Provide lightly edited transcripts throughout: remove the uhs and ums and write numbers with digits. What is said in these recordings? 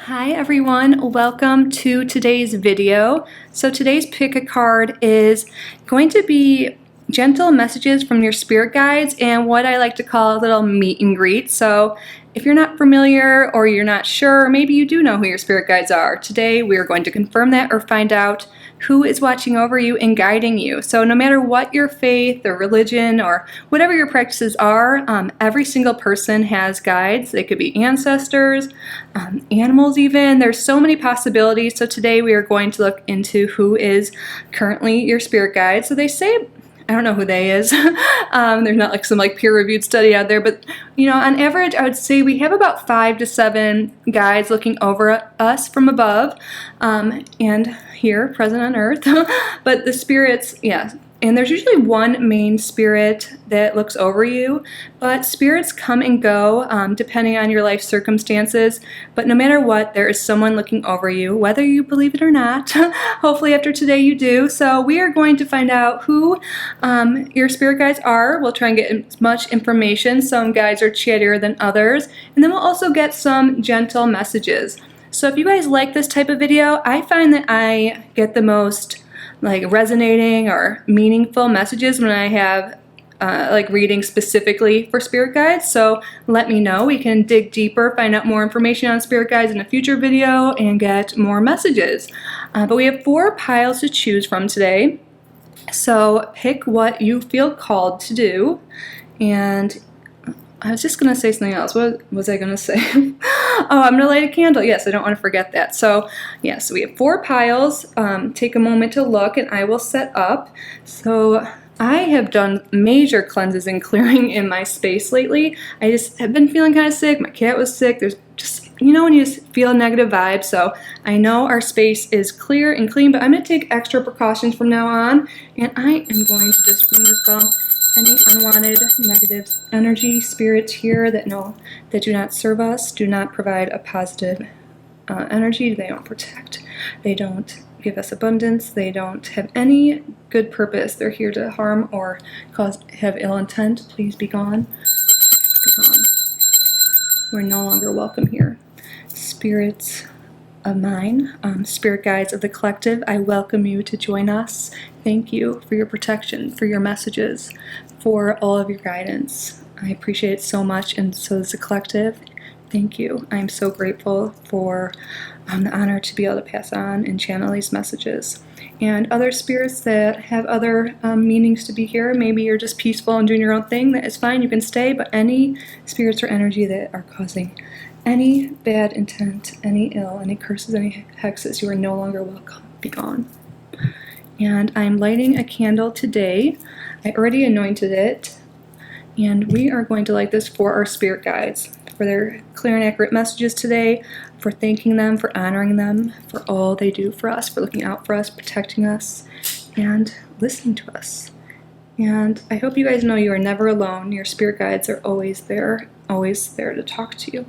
Hi everyone, welcome to today's video. So today's pick a card is going to be gentle messages from your spirit guides and what I like to call a little meet and greet. So if you're not familiar or you're not sure, or maybe you do know who your spirit guides are, today we are going to confirm that or find out who is watching over you and guiding you. So no matter what your faith or religion or whatever your practices are, every single person has guides. They could be ancestors, animals even. There's so many possibilities. So today we are going to look into who is currently your spirit guide. So they say, I don't know who they is. There's not like some peer-reviewed study out there, but on average, I would say we have about 5 to 7 guides looking over us from above, and here, present on Earth. But the spirits, yeah. And there's usually one main spirit that looks over you, but spirits come and go depending on your life circumstances. But no matter what, there is someone looking over you, whether you believe it or not. Hopefully after today you do. So we are going to find out who your spirit guides are. We'll try and get as much information. Some guides are chattier than others. And then we'll also get some gentle messages. So if you guys like this type of video, I find that I get the most resonating or meaningful messages when I have reading specifically for spirit guides. So let me know. We can dig deeper, find out more information on spirit guides in a future video, and get more messages. But we have 4 piles to choose from today. So pick what you feel called to do. And I was just going to say something else. What was I going to say? Oh, I'm going to light a candle. Yes, I don't want to forget that. So, yes, we have 4 piles. Take a moment to look, and I will set up. So, I have done major cleanses and clearing in my space lately. I just have been feeling kind of sick. My cat was sick. There's just, when you just feel a negative vibe. So, I know our space is clear and clean, but I'm going to take extra precautions from now on. And I am going to just ring this bell. Any unwanted negative energy, spirits here that do not serve us, do not provide a positive energy. They don't protect. They don't give us abundance. They don't have any good purpose. They're here to harm or have ill intent. Please be gone. Be gone. We're no longer welcome here. Spirits of mine, spirit guides of the collective, I welcome you to join us. Thank you for your protection, for your messages, for all of your guidance. I appreciate it so much, and so does the collective. Thank you. I'm so grateful for the honor to be able to pass on and channel these messages. And other spirits that have other meanings to be here, maybe you're just peaceful and doing your own thing, that is fine, you can stay, but any spirits or energy that are causing any bad intent, any ill, any curses, any hexes, you are no longer welcome. Be gone. And I'm lighting a candle today. I already anointed it. And we are going to light this for our spirit guides, for their clear and accurate messages today, for thanking them, for honoring them, for all they do for us, for looking out for us, protecting us, and listening to us. And I hope you guys know you are never alone. Your spirit guides are always there to talk to you.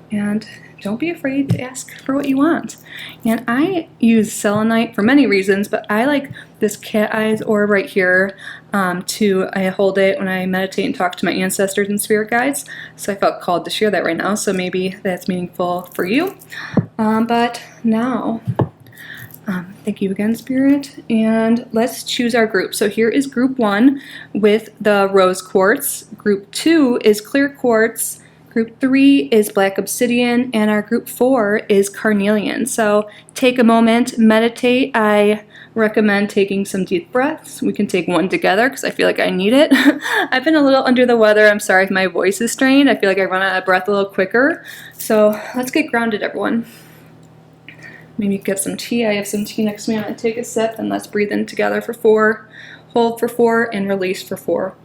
And don't be afraid to ask for what you want. And I use selenite for many reasons, but I like this cat eyes orb right here. I hold it when I meditate and talk to my ancestors and spirit guides. So I felt called to share that right now. So maybe that's meaningful for you. But now, thank you again, Spirit. And let's choose our group. So here is group 1 with the rose quartz. Group 2 is clear quartz. Group 3 is black obsidian, and our group 4 is carnelian. So take a moment, meditate. I recommend taking some deep breaths. We can take one together because I feel like I need it. I've been a little under the weather. I'm sorry if my voice is strained. I feel like I run out of breath a little quicker. So let's get grounded, everyone. Maybe get some tea. I have some tea next to me. I'm going to take a sip, and let's breathe in together for 4, hold for 4, and release for 4.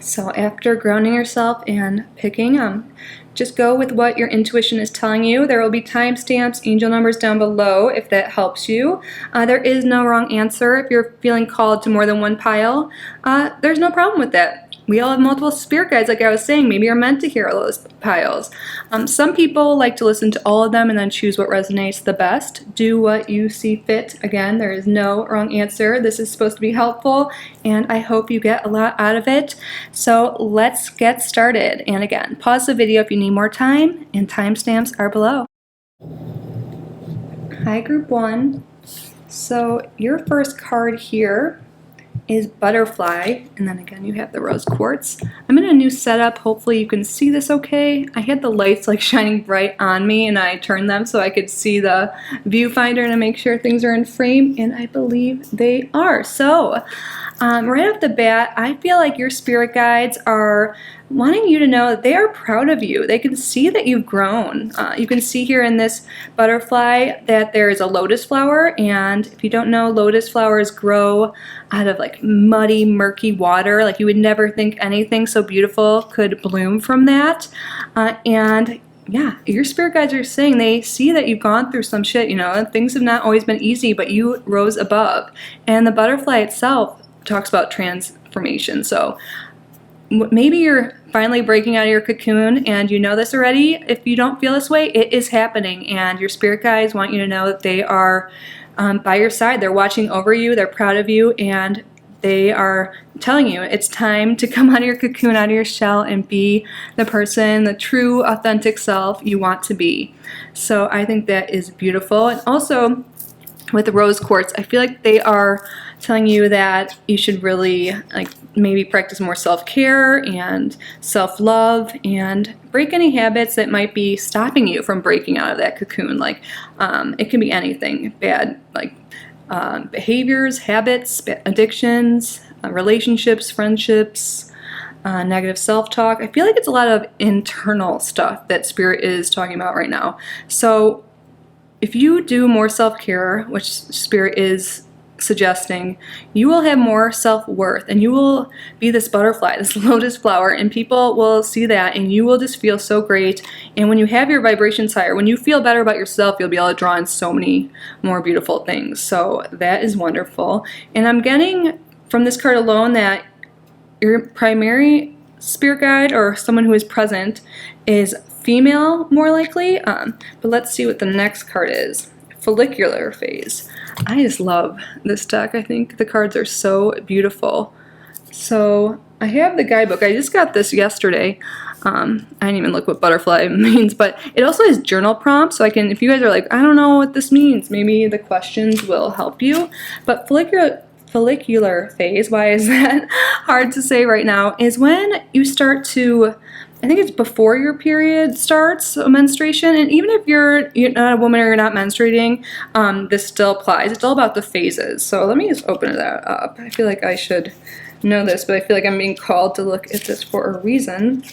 So after grounding yourself and picking, just go with what your intuition is telling you. There will be timestamps, angel numbers down below if that helps you. There is no wrong answer. If you're feeling called to more than one pile, there's no problem with that. we all have multiple spirit guides, like I was saying. Maybe you're meant to hear all those piles. Some people like to listen to all of them and then choose what resonates the best. Do what you see fit. Again, there is no wrong answer. This is supposed to be helpful, and I hope you get a lot out of it. So let's get started. And again, pause the video if you need more time, and timestamps are below. Hi, group 1. So your first card here is butterfly, and then again you have the rose quartz. I'm in a new setup. Hopefully you can see this okay. I had the lights like shining bright on me and I turned them so I could see the viewfinder and make sure things are in frame, and I believe they are. So right off the bat, I feel like your spirit guides are wanting you to know that they are proud of you. They can see that you've grown. You can see here in this butterfly that there is a lotus flower, and if you don't know, lotus flowers grow out of like muddy, murky water. Like you would never think anything so beautiful could bloom from that. And yeah, your spirit guides are saying they see that you've gone through some shit, you know, and things have not always been easy, but you rose above. And the butterfly itself talks about transformation. So maybe you're finally breaking out of your cocoon and you know this already. If you don't feel this way, it is happening, and your spirit guides want you to know that they are by your side. They're watching over you, they're proud of you, and they are telling you it's time to come out of your cocoon, out of your shell, and be the person, the true, authentic self you want to be. So I think that is beautiful. And also with the rose quartz, I feel like they are telling you that you should really like maybe practice more self-care and self-love and break any habits that might be stopping you from breaking out of that cocoon. Like it can be anything bad, like behaviors, habits, addictions, relationships, friendships, negative self-talk. I feel like it's a lot of internal stuff that Spirit is talking about right now. So if you do more self-care, which Spirit is suggesting, you will have more self-worth, and you will be this butterfly, this lotus flower, and people will see that, and you will just feel so great. And when you have your vibrations higher, when you feel better about yourself, you'll be able to draw in so many more beautiful things. So that is wonderful. And I'm getting from this card alone that your primary spirit guide, or someone who is present, is female, more likely. But let's see what the next card is. Follicular phase. I just love this deck. I think the cards are so beautiful. So I have the guidebook. I just got this yesterday. I didn't even look what butterfly means, but it also has journal prompts, so I can, if you guys are like, I don't know what this means, maybe the questions will help you. But follicular phase, why is that hard to say right now, is when you start to, I think it's before your period starts, menstruation, and even if you're not a woman or you're not menstruating, this still applies. It's all about the phases. So let me just open that up. I feel like I should know this, but I feel like I'm being called to look at this for a reason.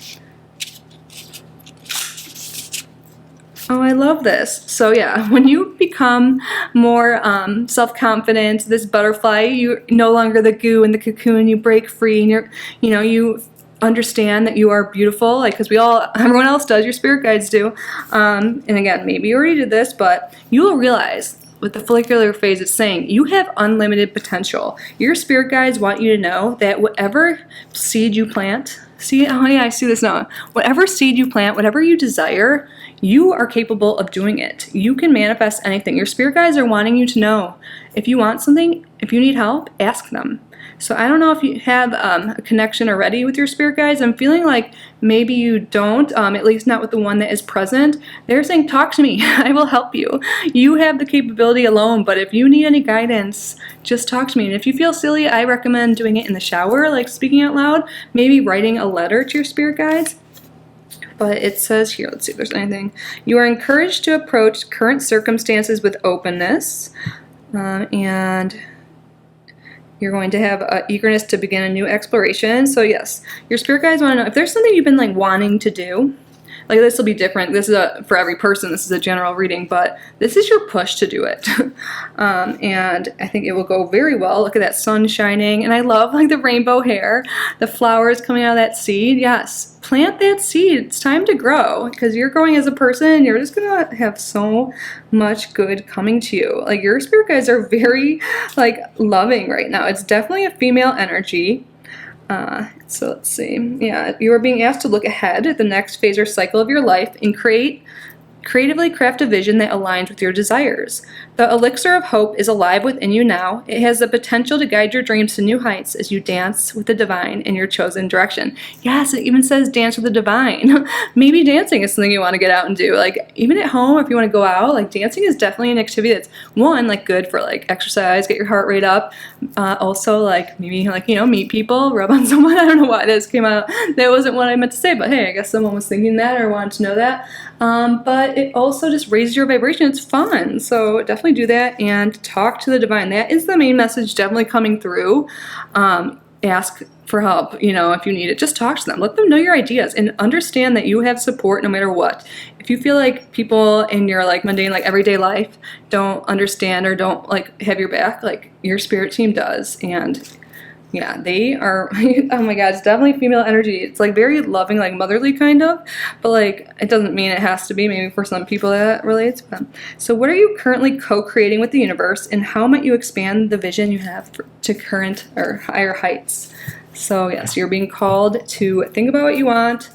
Oh, I love this. So yeah, when you become more self-confident, this butterfly, you're no longer the goo in the cocoon, you break free, and you understand that you are beautiful, like, because everyone else does, your spirit guides do. And again, maybe you already did this, but you will realize with the follicular phase, it's saying you have unlimited potential. Your spirit guides want you to know that whatever seed you plant, oh yeah, I see this now. Whatever seed you plant, whatever you desire, you are capable of doing it. You can manifest anything. Your spirit guides are wanting you to know if you want something, if you need help, ask them. So I don't know if you have a connection already with your spirit guides. I'm feeling like maybe you don't, at least not with the one that is present. They're saying, talk to me, I will help you. You have the capability alone, but if you need any guidance, just talk to me. And if you feel silly, I recommend doing it in the shower, like speaking out loud, maybe writing a letter to your spirit guides. But it says here, let's see if there's anything. You are encouraged to approach current circumstances with openness, and you're going to have eagerness to begin a new exploration. So yes, your spirit guides want to know if there's something you've been like wanting to do. Like, this will be different. This is for every person. This is a general reading, but this is your push to do it. And I think it will go very well. Look at that sun shining. And I love like the rainbow hair, the flowers coming out of that seed. Yes, plant that seed. It's time to grow, because you're growing as a person. You're just going to have so much good coming to you. Like, your spirit guides are very like loving right now. It's definitely a female energy. So let's see. Yeah, you are being asked to look ahead at the next phase or cycle of your life and creatively craft a vision that aligns with your desires. The elixir of hope is alive within you now. It has the potential to guide your dreams to new heights as you dance with the divine in your chosen direction. Yes, it even says dance with the divine. Maybe dancing is something you want to get out and do. Like, even at home, if you want to go out, like, dancing is definitely an activity that's, one, like, good for, like, exercise, get your heart rate up. Also, like, maybe, like, you know, meet people, rub on someone. I don't know why this came out. That wasn't what I meant to say, but hey, I guess someone was thinking that or wanted to know that. But it also just raises your vibration. It's fun. So definitely do that and talk to the divine. That is the main message definitely coming through. Ask for help, you know, if you need it. Just talk to them. Let them know your ideas and understand that you have support no matter what. If you feel like people in your like mundane, like everyday life don't understand or don't like have your back, like your spirit team does. And yeah, they are, oh my God, it's definitely female energy. It's like very loving, like motherly kind of, but like it doesn't mean it has to be. Maybe for some people that relates. But, so what are you currently co-creating with the universe, and how might you expand the vision you have to current or higher heights? So yes, you're being called to think about what you want,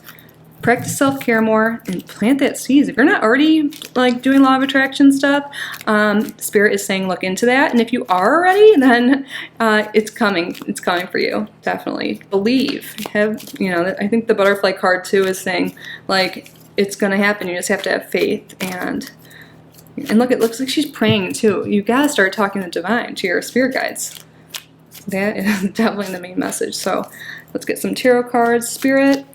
practice self-care more, and plant that seeds. If you're not already like doing law of attraction stuff, Spirit is saying look into that. And if you are already, then it's coming. It's coming for you. Definitely believe. Have, you know, I think the butterfly card too is saying like it's gonna happen. You just have to have faith. And look, it looks like she's praying too. You gotta start talking to divine, to your spirit guides. That is definitely the main message. So let's get some tarot cards. Spirit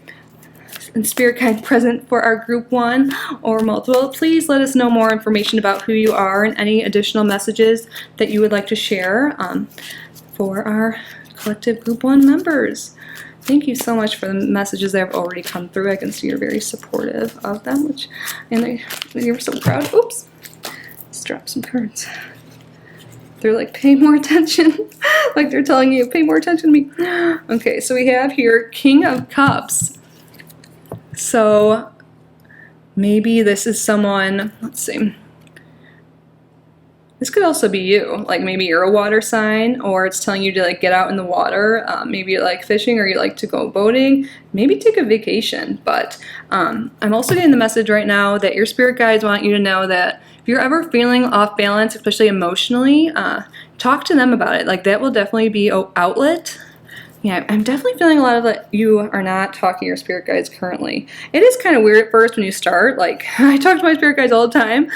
and spirit guide present for our group 1 or multiple. Please let us know more information about who you are and any additional messages that you would like to share for our collective group 1 members. Thank you so much for the messages that have already come through. I can see you're very supportive of them, and you're so proud. Oops, just dropped some cards. They're like, pay more attention. Like they're telling you, pay more attention to me. Okay, so we have here King of Cups. So maybe this is someone, let's see. This could also be you. Like maybe you're a water sign, or it's telling you to like get out in the water. Maybe you like fishing, or you like to go boating. Maybe take a vacation. But I'm also getting the message right now that your spirit guides want you to know that if you're ever feeling off balance, especially emotionally, talk to them about it. Like that will definitely be an outlet. Yeah, I'm definitely feeling a lot of that you are not talking to your spirit guides currently. It is kind of weird at first when you start. Like, I talk to my spirit guides all the time.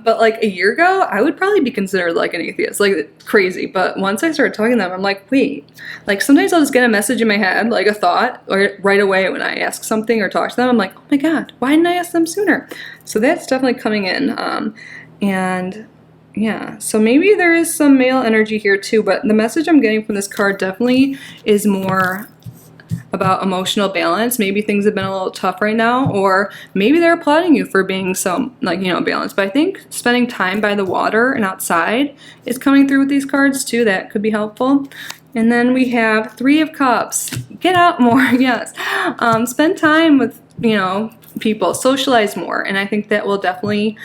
But like a year ago, I would probably be considered like an atheist, like crazy. But once I started talking to them, I'm like, wait. Like sometimes I'll just get a message in my head, like a thought, or right away when I ask something or talk to them, I'm like, oh my God, why didn't I ask them sooner? So that's definitely coming in. And yeah, so maybe there is some male energy here too, but the message I'm getting from this card definitely is more about emotional balance. Maybe things have been a little tough right now, or maybe they're applauding you for being so, like, you know, balanced. But I think spending time by the water and outside is coming through with these cards too. That could be helpful. And then we have 3 of Cups. Get out more, yes. Spend time with, you know, people, socialize more, and I think that will definitely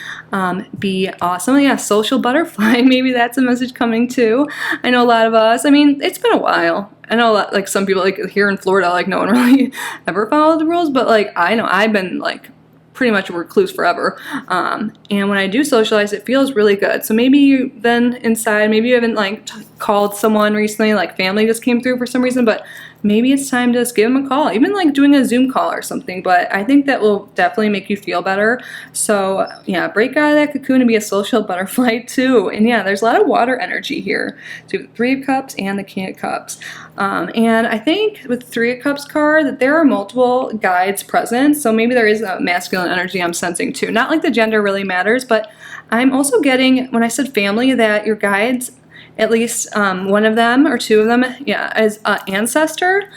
be awesome. Yeah, social butterfly, maybe that's a message coming too. I know a lot of us, I mean, it's been a while. I know a lot, like some people like here in Florida, like no one really ever followed the rules, but like I know I've been like pretty much a recluse forever. And when I do socialize, it feels really good. So maybe you've been inside, maybe you haven't like called someone recently, like family just came through for some reason, but maybe it's time to just give them a call, even like doing a Zoom call or something. But I think that will definitely make you feel better. So yeah, break out of that cocoon and be a social butterfly too. And yeah, there's a lot of water energy here. So you have the 3 of Cups and the King of Cups. And I think with the 3 of Cups card that there are multiple guides present. So maybe there is a masculine energy I'm sensing too. Not like the gender really matters, but I'm also getting, when I said family, that your guides, at least one of them or 2 of them, yeah, is an ancestor.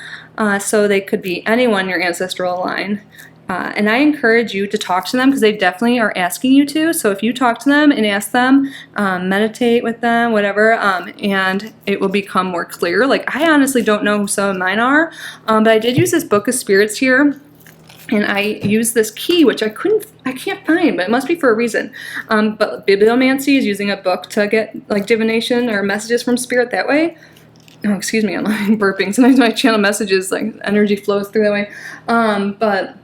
So they could be anyone in your ancestral line. And I encourage you to talk to them because they definitely are asking you to. So if you talk to them and ask them, meditate with them, whatever, and it will become more clear. Like I honestly don't know who some of mine are, but I did use this Book of Spirits here. And I used this key, which I can't find, but it must be for a reason. But bibliomancy is using a book to get like divination or messages from spirit that way. Oh, excuse me, I'm like burping. Sometimes my channel messages, like energy flows through that way. But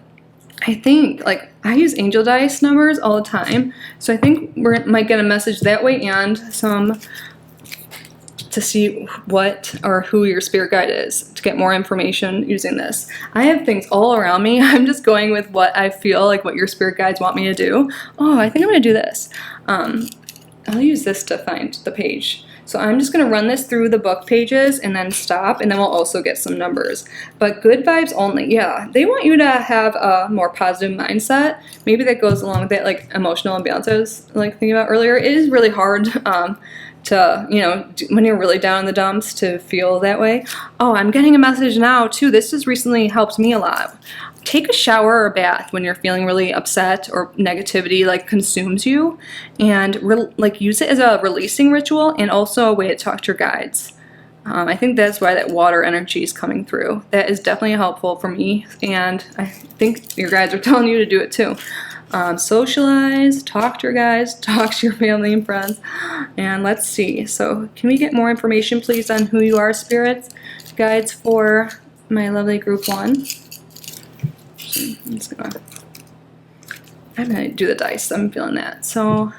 I think, like, I use angel dice numbers all the time, so I think we might get a message that way, and some to see what or who your spirit guide is, to get more information using this. I have things all around me. I'm just going with what I feel like what your spirit guides want me to do. Oh, I think I'm gonna do this. I'll use this to find the page. So I'm just going to run this through the book pages and then stop, and then we'll also get some numbers. But good vibes only. Yeah, they want you to have a more positive mindset. Maybe that goes along with that, like, emotional imbalance I was like thinking about earlier. It is really hard to, you know, when you're really down in the dumps, to feel that way. Oh, I'm getting a message now too. This has recently helped me a lot. Take a shower or a bath when you're feeling really upset or negativity like consumes you, and like use it as a releasing ritual and also a way to talk to your guides. I think that's why that water energy is coming through. That is definitely helpful for me, and I think your guides are telling you to do it too. Socialize, talk to your guides, talk to your family and friends, and let's see. So can we get more information please on who you are, spirits, guides, for my lovely group 1? I'm gonna do the dice. I'm feeling that. So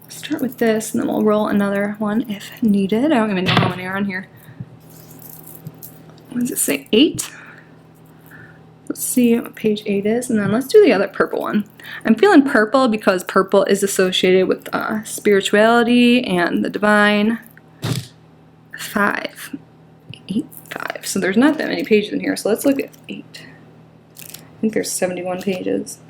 start with this, and then we'll roll another one if needed. I don't even know how many are on here. What does it say? 8? Let's see what page 8 is, and then let's do the other purple one. I'm feeling purple because purple is associated with spirituality and the divine. 5. 8, 5. So there's not that many pages in here, so let's look at 8. I think there's 71 pages.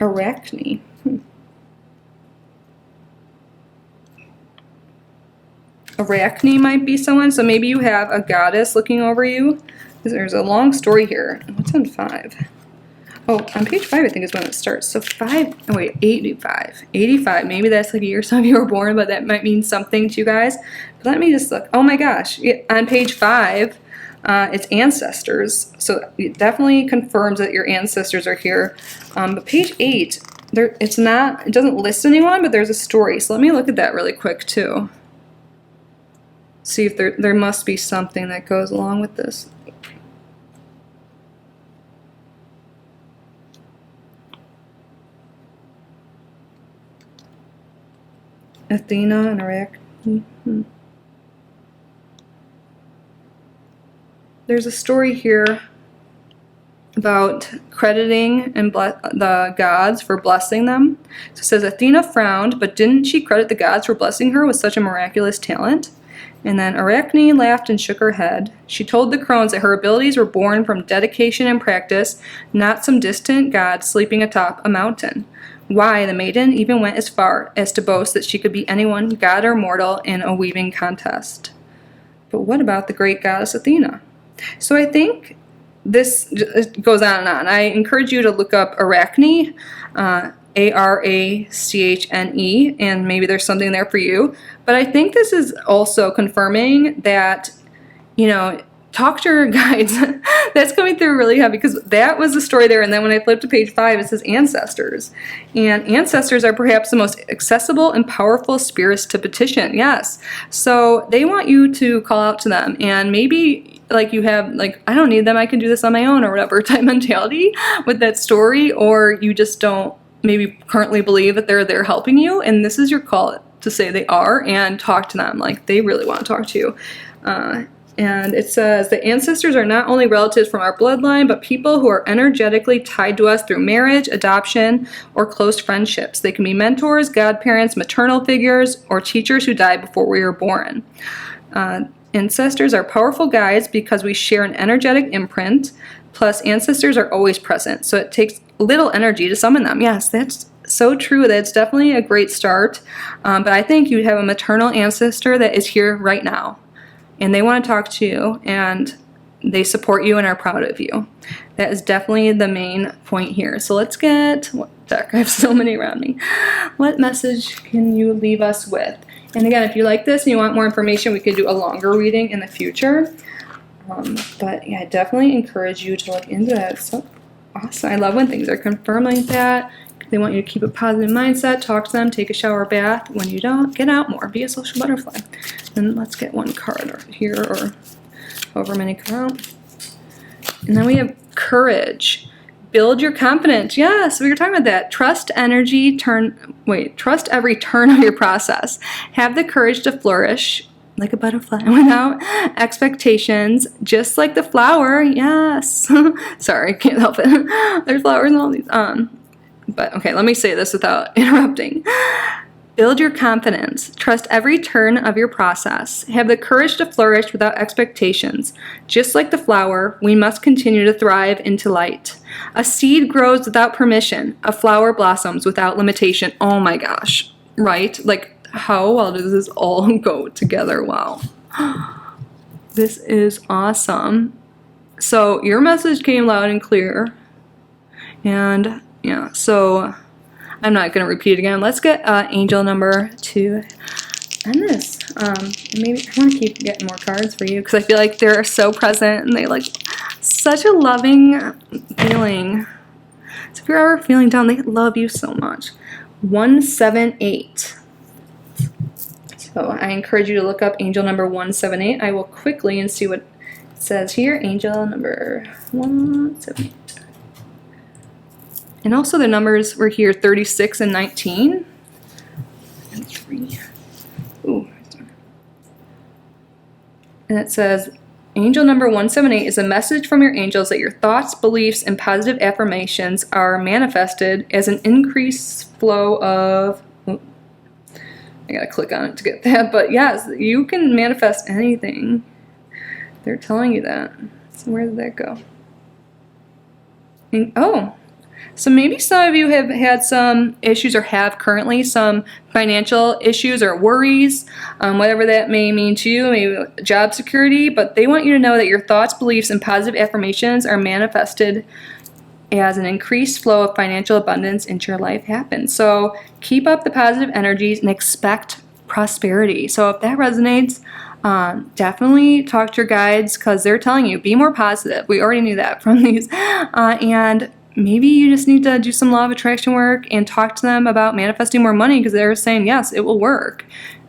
Arachne. Arachne might be someone, so maybe you have a goddess looking over you. There's a long story here. What's on 5? Oh, on page 5 I think is when it starts. So 5, oh wait, 85. 85, maybe that's like a year some of you were born, but that might mean something to you guys. But let me just look. Oh my gosh, on page 5, it's ancestors. So it definitely confirms that your ancestors are here. But page 8, it doesn't list anyone, but there's a story. So let me look at that really quick too. See if there must be something that goes along with this. Athena and Arachne. There's a story here about crediting and the gods for blessing them. So it says, Athena frowned, but didn't she credit the gods for blessing her with such a miraculous talent? And then Arachne laughed and shook her head. She told the crones that her abilities were born from dedication and practice, not some distant god sleeping atop a mountain. Why, the maiden even went as far as to boast that she could beat anyone, god or mortal, in a weaving contest. But what about the great goddess Athena? So I think this goes on and on. I encourage you to look up Arachne, Arachne, and maybe there's something there for you. But I think this is also confirming that, you know, talk to your guides. That's coming through really heavy because that was the story there. And then when I flipped to page 5, it says ancestors. And ancestors are perhaps the most accessible and powerful spirits to petition. Yes. So they want you to call out to them. And maybe like you have, like, I don't need them, I can do this on my own or whatever type mentality with that story. Or you just don't maybe currently believe that they're there helping you. And this is your call to say they are and talk to them. Like they really want to talk to you. And it says, the ancestors are not only relatives from our bloodline, but people who are energetically tied to us through marriage, adoption, or close friendships. They can be mentors, godparents, maternal figures, or teachers who died before we were born. Ancestors are powerful guides because we share an energetic imprint, plus ancestors are always present, so it takes little energy to summon them. Yes, that's so true. That's definitely a great start, but I think you have a maternal ancestor that is here right now. And they want to talk to you, and they support you and are proud of you. That is definitely the main point here. So let's get, what deck? I have so many around me. What message can you leave us with? And again, if you like this and you want more information, we could do a longer reading in the future. But yeah, I definitely encourage you to look into that. So, awesome. I love when things are confirmed like that. They want you to keep a positive mindset, talk to them, take a shower or bath. When you don't, get out more, be a social butterfly. And let's get one card here, or however many come out. And then we have courage. Build your confidence. Yes, we were talking about that. Trust every turn of your process. Have the courage to flourish like a butterfly without expectations, just like the flower. Yes. Sorry, can't help it. There's flowers and all these. But okay, let me say this without interrupting. Build your confidence. Trust every turn of your process. Have the courage to flourish without expectations. Just like the flower, we must continue to thrive into light. A seed grows without permission. A flower blossoms without limitation. Oh my gosh, right? Like, how well does this all go together? Wow. This is awesome. So your message came loud and clear. And yeah, so I'm not going to repeat it again. Let's get angel number 2 and this. Maybe I want to keep getting more cards for you because I feel like they're so present and they like such a loving feeling. So if you're ever feeling down, they love you so much. 178. So I encourage you to look up angel number 178. I will quickly and see what it says here. Angel number 178. And also the numbers were here, 36 and 19. And 3. Ooh. And it says, angel number 178 is a message from your angels that your thoughts, beliefs, and positive affirmations are manifested as an increased flow of... Oh, I gotta click on it to get that. But yes, you can manifest anything. They're telling you that. So where did that go? And, oh. So maybe some of you have had some issues or have currently some financial issues or worries, whatever that may mean to you, maybe job security, but they want you to know that your thoughts, beliefs, and positive affirmations are manifested as an increased flow of financial abundance into your life happens. So keep up the positive energies and expect prosperity. So if that resonates, definitely talk to your guides because they're telling you, be more positive. We already knew that from these. And maybe you just need to do some law of attraction work and talk to them about manifesting more money because they're saying, yes, it will work.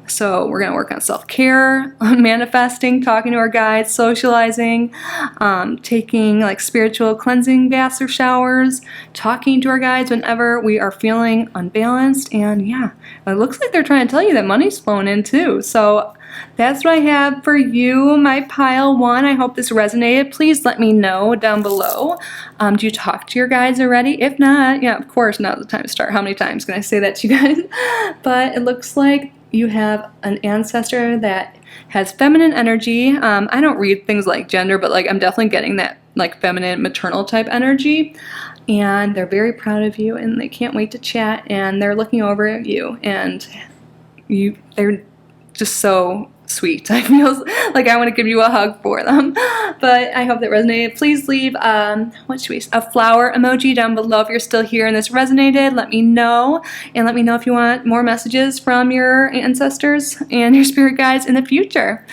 So we're going to work on self-care, manifesting, talking to our guides, socializing, taking like spiritual cleansing baths or showers, talking to our guides whenever we are feeling unbalanced. And yeah, it looks like they're trying to tell you that money's flowing in too. So that's what I have for you, my pile 1. I hope this resonated. Please let me know down below. Do you talk to your guides already? If not, yeah, of course, now's the time to start. How many times can I say that to you guys? But it looks like you have an ancestor that has feminine energy. I don't read things like gender, but like I'm definitely getting that like feminine maternal type energy. And they're very proud of you and they can't wait to chat and they're looking over at you and they're just so sweet. I feel like I want to give you a hug for them. But I hope that resonated. Please leave a flower emoji down below if you're still here and this resonated. Let me know. And let me know if you want more messages from your ancestors and your spirit guides in the future.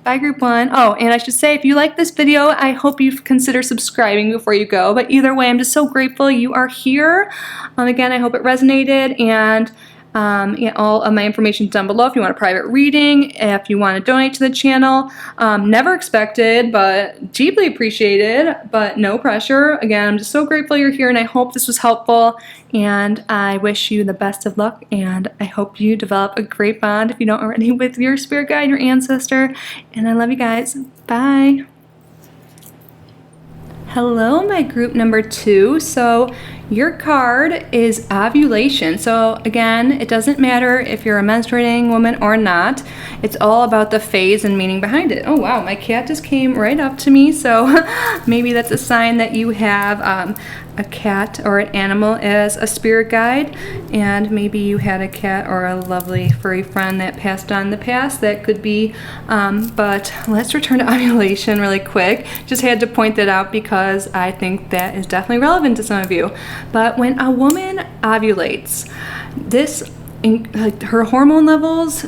Bye, group 1. Oh, and I should say, if you like this video, I hope you consider subscribing before you go. But either way, I'm just so grateful you are here. Again, I hope it resonated. And all of my information is down below if you want a private reading, if you want to donate to the channel. Never expected, but deeply appreciated, but no pressure. Again, I'm just so grateful you're here and I hope this was helpful and I wish you the best of luck and I hope you develop a great bond if you don't already with your spirit guide, your ancestor, and I love you guys. Bye. Hello, my group number 2. So your card is ovulation. So again, it doesn't matter if you're a menstruating woman or not. It's all about the phase and meaning behind it. Oh wow, my cat just came right up to me. So maybe that's a sign that you have a cat or an animal as a spirit guide, and maybe you had a cat or a lovely furry friend that passed on in the past. That could be, but let's return to ovulation really quick. Just had to point that out because I think that is definitely relevant to some of you. But when a woman ovulates, her hormone levels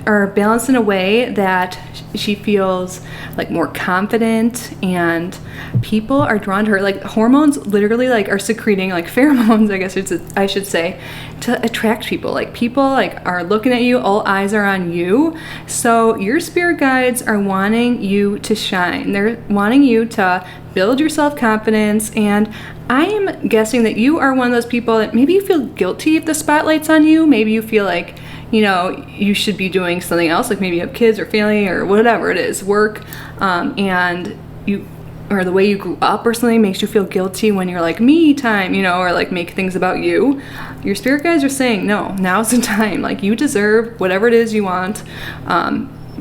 are balanced in a way that she feels like more confident, and people are drawn to her. Like hormones literally like are secreting like pheromones, I guess I should say, to attract people. Like people like are looking at you, all eyes are on you. So your spirit guides are wanting you to shine. They're wanting you to build your self-confidence, and I am guessing that you are one of those people that maybe you feel guilty if the spotlight's on you. Maybe you feel like, you know, you should be doing something else, like maybe you have kids or family or whatever it is, work, and you, or the way you grew up or something makes you feel guilty when you're like me time, you know, or like make things about you. Your spirit guides are saying, no, now's the time. Like you deserve whatever it is you want.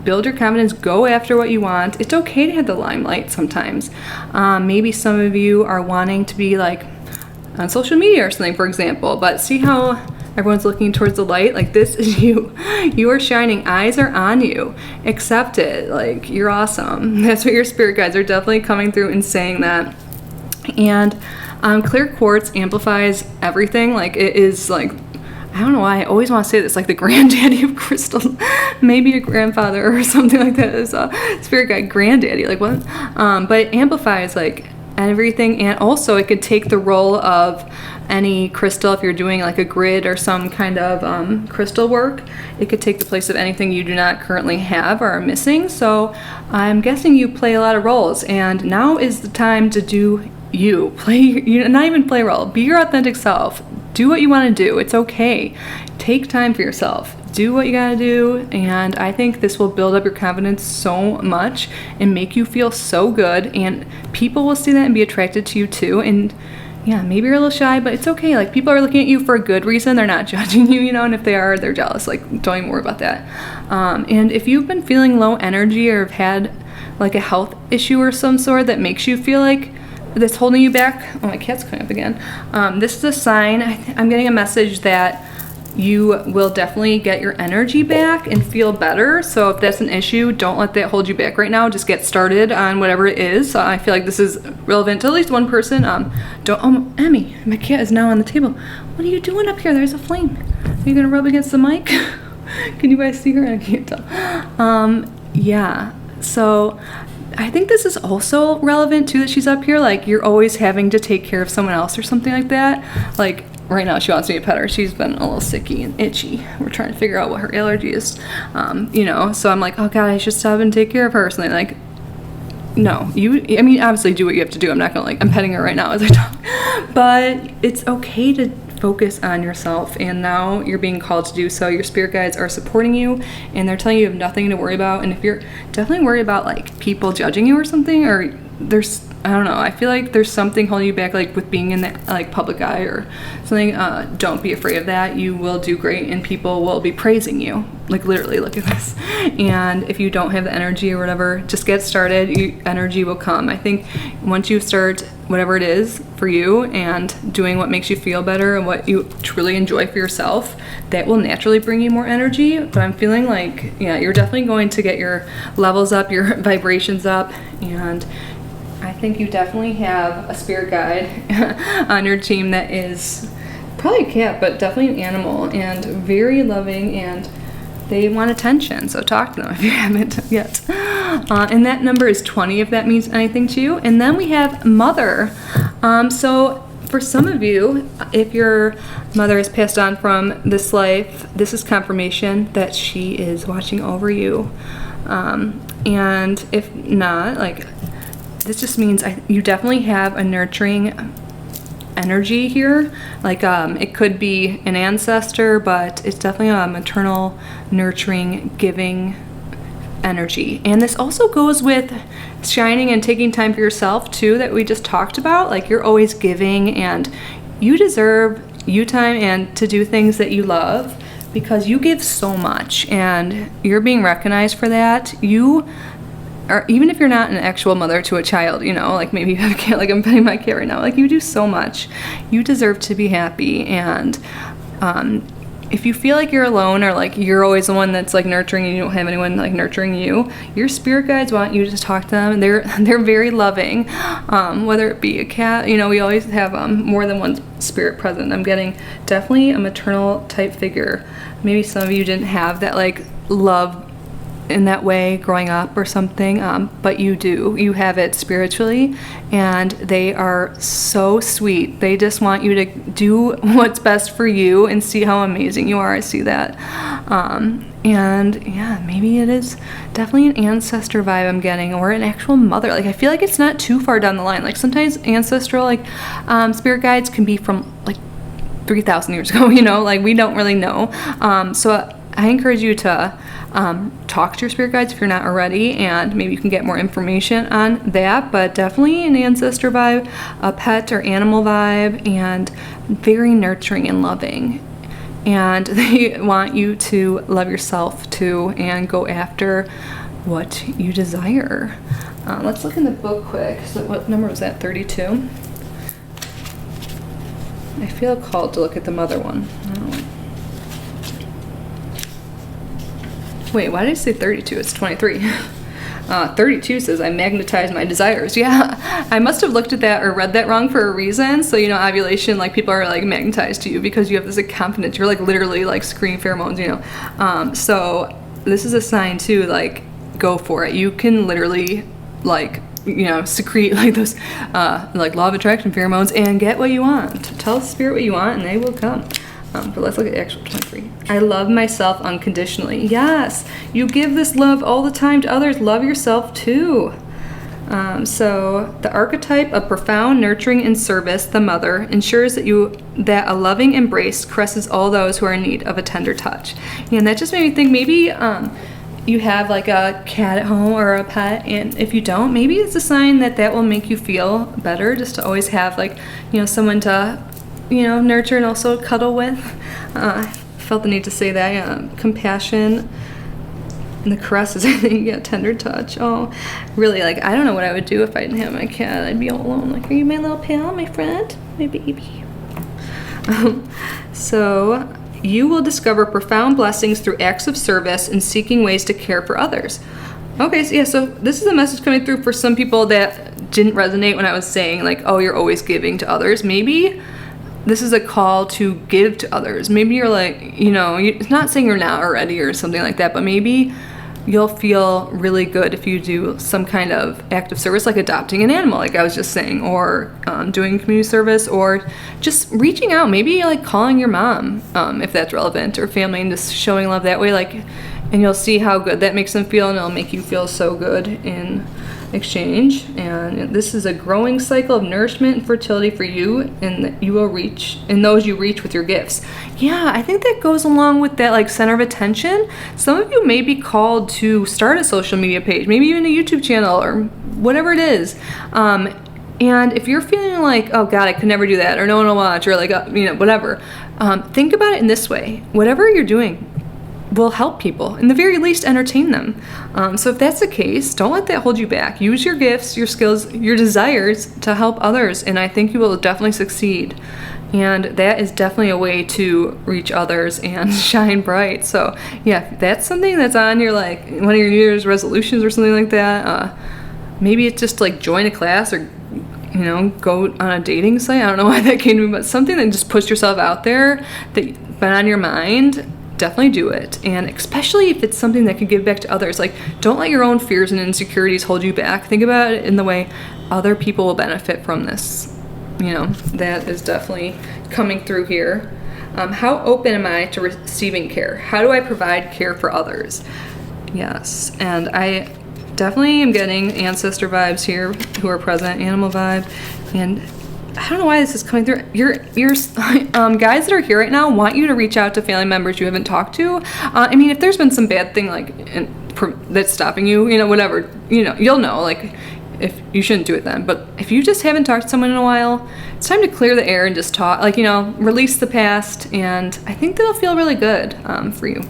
Build your confidence, go after what you want. It's okay to have the limelight sometimes. Maybe some of you are wanting to be like on social media or something, for example, but see how everyone's looking towards the light? Like this is you. You are shining. Eyes are on you. Accept it. Like you're awesome. That's what your spirit guides are definitely coming through and saying that. And clear quartz amplifies everything. Like it is like, I don't know why I always want to say this, like the granddaddy of crystals. Maybe a grandfather or something like that is a spirit guide granddaddy. Like what? But it amplifies like everything, and also it could take the role of any crystal. If you're doing like a grid or some kind of crystal work, it could take the place of anything you do not currently have or are missing. So I'm guessing you play a lot of roles, and now is the time to do you. Not even play a role. Be your authentic self. Do what you want to do. It's okay. Take time for yourself. Do what you gotta do, and I think this will build up your confidence so much and make you feel so good, and people will see that and be attracted to you too. And yeah, maybe you're a little shy, but it's okay. Like people are looking at you for a good reason. They're not judging you, you know, and if they are, they're jealous. Like don't even worry about that. And if you've been feeling low energy or have had like a health issue or some sort that makes you feel like that's holding you back. Oh, my cat's coming up again. This is a sign. I'm getting a message that you will definitely get your energy back and feel better. So if that's an issue, don't let that hold you back right now. Just get started on whatever it is. I feel like this is relevant to at least one person. Oh, Emmy, my cat is now on the table. What are you doing up here? There's a flame. Are you gonna rub against the mic? Can you guys see her? I can't tell. Yeah, so I think this is also relevant too, that she's up here. Like you're always having to take care of someone else or something like that. Like right now she wants me to pet her. She's been a little sicky and itchy. We're trying to figure out what her allergy is. You know, so I'm like, oh God, I should stop and take care of her or something. Like, no, I mean, obviously do what you have to do. I'm not gonna I'm petting her right now as I talk. But it's okay to focus on yourself, and now you're being called to do so. Your spirit guides are supporting you, and they're telling you you have nothing to worry about. And if you're definitely worried about like people judging you or something, or there's, I don't know, I feel like there's something holding you back, like with being in the like public eye or something, don't be afraid of that. You will do great, and people will be praising you. Like literally, look at this. And if you don't have the energy or whatever, just get started. Energy will come. I think once you start whatever it is for you and doing what makes you feel better and what you truly enjoy for yourself, that will naturally bring you more energy. But I'm feeling like, yeah, you're definitely going to get your levels up, your vibrations up, and I think you definitely have a spirit guide on your team that is probably a cat, but definitely an animal, and very loving, and they want attention. So talk to them if you haven't yet. And that number is 20 if that means anything to you. And then we have mother. So for some of you, if your mother has passed on from this life, this is confirmation that she is watching over you. And if not, like, this just means you definitely have a nurturing energy here. Like it could be an ancestor, but it's definitely a maternal, nurturing, giving energy. And this also goes with shining and taking time for yourself too, that we just talked about. Like you're always giving, and you deserve you time and to do things that you love, because you give so much and you're being recognized for that. You or even if you're not an actual mother to a child, you know, like maybe you have a cat, like I'm petting my cat right now, like you do so much. You deserve to be happy, and if you feel like you're alone, or like you're always the one that's like nurturing and you don't have anyone like nurturing you, your spirit guides want you to talk to them. They're very loving, whether it be a cat. You know, we always have more than one spirit present. I'm getting definitely a maternal type figure. Maybe some of you didn't have that like love in that way growing up or something, but you do. You have it spiritually, and they are so sweet. They just want you to do what's best for you and see how amazing you are. I see that. And yeah, maybe it is definitely an ancestor vibe I'm getting, or an actual mother. Like, I feel like it's not too far down the line. Like, sometimes ancestral like spirit guides can be from like 3,000 years ago, you know, like we don't really know. So I encourage you to talk to your spirit guides if you're not already, and maybe you can get more information on that. But definitely an ancestor vibe, a pet or animal vibe, and very nurturing and loving. And they want you to love yourself too and go after what you desire. Let's look in the book quick. So what number was that? 32? I feel called to look at the mother one. Wait, why did I say 32? It's 23. 32 says, I magnetize my desires. Yeah, I must have looked at that or read that wrong for a reason. So, you know, ovulation, like people are like magnetized to you because you have this like confidence. You're like literally like screaming pheromones, you know. So this is a sign too, like go for it. You can literally like, you know, secrete like those like law of attraction pheromones and get what you want. Tell the spirit what you want and they will come. But let's look at actual 23. I love myself unconditionally. Yes, you give this love all the time to others. Love yourself too. So the archetype of profound nurturing and service, the mother, ensures that a loving embrace caresses all those who are in need of a tender touch. And that just made me think maybe you have like a cat at home or a pet, and if you don't, maybe it's a sign that will make you feel better, just to always have like, you know, someone to, you know, nurture and also cuddle with. I felt the need to say that. Yeah, compassion and the caresses, I think. Yeah, tender touch. Oh, really, like, I don't know what I would do if I didn't have my cat. I'd be all alone. Like, are you my little pal, my friend, my baby? So you will discover profound blessings through acts of service and seeking ways to care for others. Okay, so yeah, so this is a message coming through for some people that didn't resonate when I was saying like, oh, you're always giving to others. Maybe this is a call to give to others. Maybe you're like, you know, it's not saying you're not already or something like that, but maybe you'll feel really good if you do some kind of act of service, like adopting an animal, like I was just saying, or doing community service, or just reaching out, maybe like calling your mom, if that's relevant, or family, and just showing love that way, like, and you'll see how good that makes them feel, and it'll make you feel so good in exchange. And this is a growing cycle of nourishment and fertility for you, and that you will reach, and those you reach with your gifts. Yeah, I think that goes along with that like center of attention. Some of you may be called to start a social media page, maybe even a YouTube channel or whatever it is. And if you're feeling like, oh God, I could never do that, or no one will watch, or like, you know, whatever, think about it in this way. Whatever you're doing will help people, in the very least entertain them. So if that's the case, don't let that hold you back. Use your gifts, your skills, your desires to help others, and I think you will definitely succeed. And that is definitely a way to reach others and shine bright. So yeah, if that's something that's on your like one of your New Year's resolutions or something like that, maybe it's just like join a class, or you know, go on a dating site. I don't know why that came to me, but something that just push yourself out there that been on your mind. Definitely do it. And especially if it's something that could give back to others, like don't let your own fears and insecurities hold you back. Think about it in the way other people will benefit from this. You know, that is definitely coming through here. How open am I to receiving care? How do I provide care for others? Yes, and I definitely am getting ancestor vibes here who are present, animal vibe, and I don't know why this is coming through. Your guys that are here right now want you to reach out to family members you haven't talked to. I mean, if there's been some bad thing like that's stopping you, you know, whatever, you know, you'll know, like, if you shouldn't do it then. But if you just haven't talked to someone in a while, it's time to clear the air and just talk, like, you know, release the past, and I think that'll feel really good for you.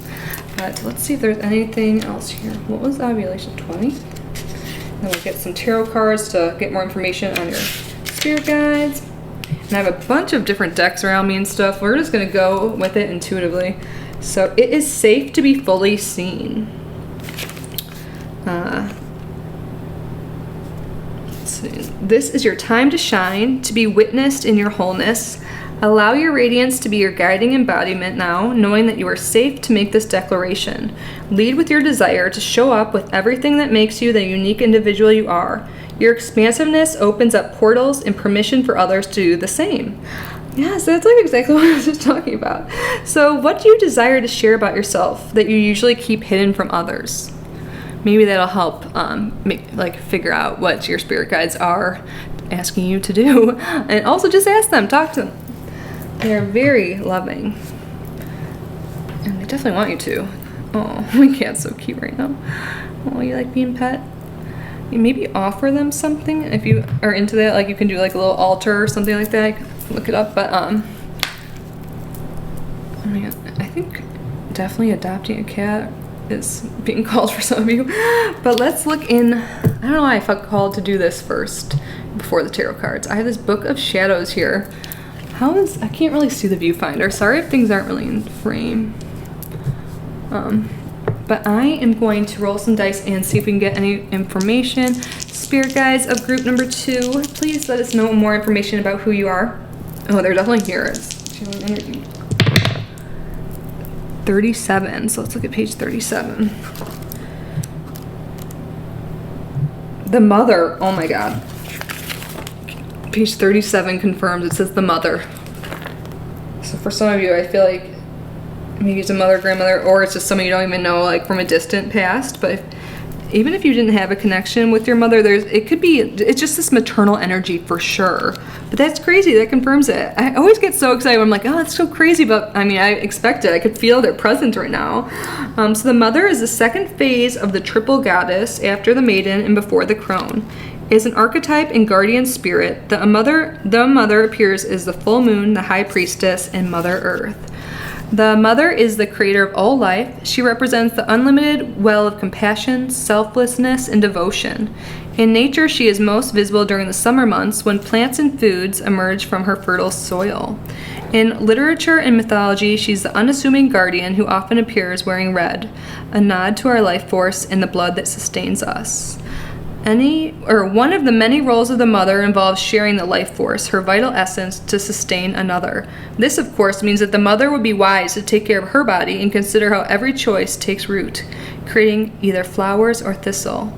But let's see if there's anything else here. What was ovulation 20? Then we'll get some tarot cards to get more information on your spirit guides. And I have a bunch of different decks around me and stuff. We're just gonna go with it intuitively. So it is safe to be fully seen. This is your time to shine, to be witnessed in your wholeness. Allow your radiance to be your guiding embodiment now, knowing that you are safe to make this declaration. Lead with your desire to show up with everything that makes you the unique individual you are. Your expansiveness opens up portals and permission for others to do the same. Yes, that's like exactly what I was just talking about. So what do you desire to share about yourself that you usually keep hidden from others? Maybe that'll help figure out what your spirit guides are asking you to do. And also just ask them, talk to them. They're very loving. And they definitely want you to. Oh, my cat's so cute right now. Oh, you like being pet? You maybe offer them something if you are into that. Like you can do like a little altar or something like that. You can look it up. But oh my God, I think definitely adopting a cat is being called for some of you. But let's look in. I don't know why I felt called to do this first before the tarot cards. I have this Book of Shadows here. I can't really see the viewfinder. Sorry if things aren't really in frame. But I am going to roll some dice and see if we can get any information. Spirit guides of group number 2, please let us know more information about who you are. Oh, they're definitely here. It's channeling energy. 37, so let's look at page 37. The Mother, oh my God. Page 37 confirms, it says the Mother. So for some of you, I feel like maybe it's a mother, grandmother, or it's just somebody you don't even know, like from a distant past. But even if you didn't have a connection with your mother, it's just this maternal energy for sure. But that's crazy, that confirms it. I always get so excited when I'm like, oh, that's so crazy, but I mean, I expect it. I could feel their presence right now. So the Mother is the second phase of the triple goddess after the maiden and before the crone. Is an archetype and guardian spirit. The mother appears as the full moon, the high priestess, and Mother Earth. The Mother is the creator of all life. She represents the unlimited well of compassion, selflessness, and devotion. In nature, she is most visible during the summer months when plants and foods emerge from her fertile soil. In literature and mythology, she's the unassuming guardian who often appears wearing red, a nod to our life force and the blood that sustains us. One of the many roles of the Mother involves sharing the life force, her vital essence, to sustain another. This, of course, means that the Mother would be wise to take care of her body and consider how every choice takes root, creating either flowers or thistle.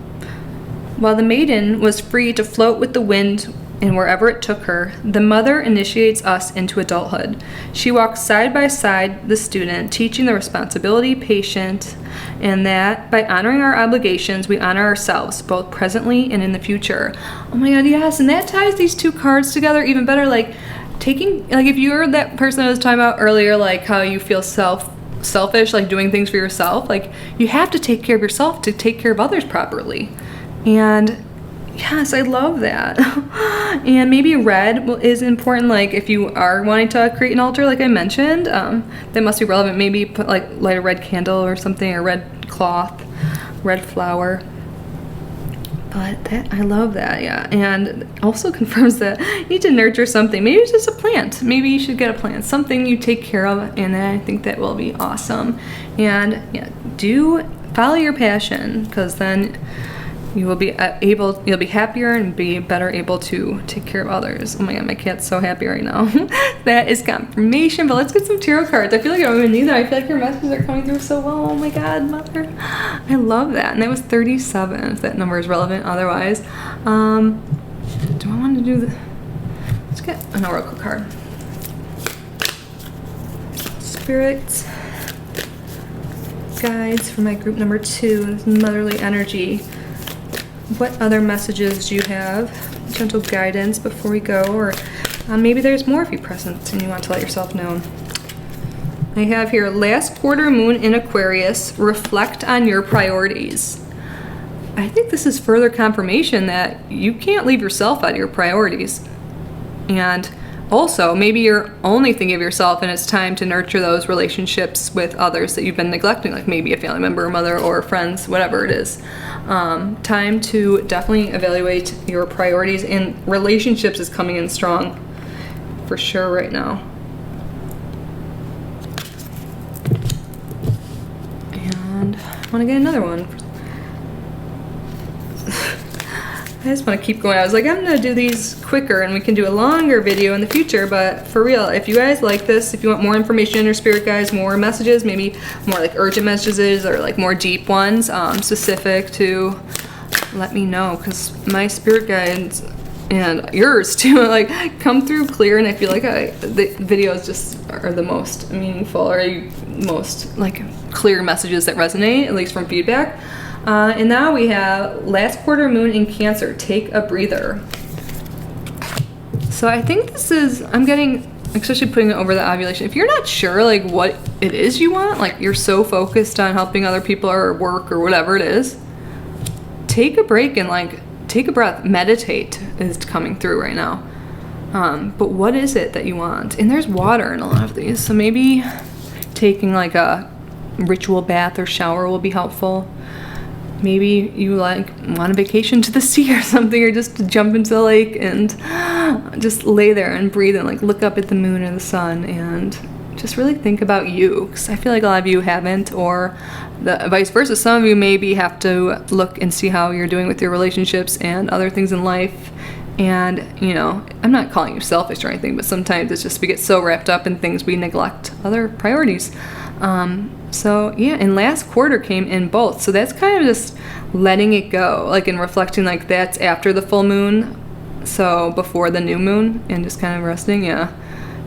While the maiden was free to float with the wind and wherever it took her, the Mother initiates us into adulthood. She walks side by side the student, teaching the responsibility, patience, and that by honoring our obligations, we honor ourselves, both presently and in the future. Oh my God, yes, and that ties these two cards together even better. Like if you're that person I was talking about earlier, like how you feel selfish, like doing things for yourself, like you have to take care of yourself to take care of others properly. And yes, I love that. And maybe red is important, like if you are wanting to create an altar, like I mentioned, that must be relevant. Maybe put light a red candle or something, or red cloth, red flower. But I love that, yeah. And also confirms that you need to nurture something. Maybe it's just a plant. Maybe you should get a plant, something you take care of, and I think that will be awesome. And yeah, do follow your passion, because then you will be you'll be happier and be better able to take care of others. Oh my God, my cat's so happy right now. That is confirmation, but let's get some tarot cards. I feel like I don't even need that. I feel like your messages are coming through so well. Oh my God, Mother. I love that. And that was 37, if that number is relevant otherwise. Do I want to do the... Let's get an oracle card. Spirits. Guides for my group number 2, motherly energy. What other messages do you have? Gentle guidance before we go, or maybe there's more of you present and you want to let yourself know. I have here, last quarter moon in Aquarius, reflect on your priorities. I think this is further confirmation that you can't leave yourself out of your priorities. And also, maybe you're only thinking of yourself and it's time to nurture those relationships with others that you've been neglecting, like maybe a family member, or mother, or friends, whatever it is. Time to definitely evaluate your priorities, and relationships is coming in strong. for sure right now. And I want to get another one. I just want to keep going. I was like, I'm going to do these quicker and we can do a longer video in the future, but for real, if you guys like this, if you want more information on your spirit guides, more messages, maybe more like urgent messages or like more deep ones, specific to, let me know, because my spirit guides and yours too, like come through clear, and I feel like the videos just are the most meaningful, or most like clear messages that resonate, at least from feedback. And now we have last quarter moon in Cancer, take a breather. So I think this is, I'm getting, especially putting it over the ovulation, if you're not sure like what it is you want, like you're so focused on helping other people or work or whatever it is, take a break and like take a breath. Meditate is coming through right now. But what is it that you want? And there's water in a lot of these, so maybe taking like a ritual bath or shower will be helpful. Maybe you like want a vacation to the sea or something, or just to jump into the lake and just lay there and breathe and like look up at the moon or the sun and just really think about you, because I feel like a lot of you haven't, or the vice versa. Some of you maybe have to look and see how you're doing with your relationships and other things in life. And you know, I'm not calling you selfish or anything, but sometimes it's just we get so wrapped up in things we neglect other priorities. So yeah, and last quarter came in both, so that's kind of just letting it go, like, and reflecting, like that's after the full moon, so before the new moon, and just kind of resting. Yeah.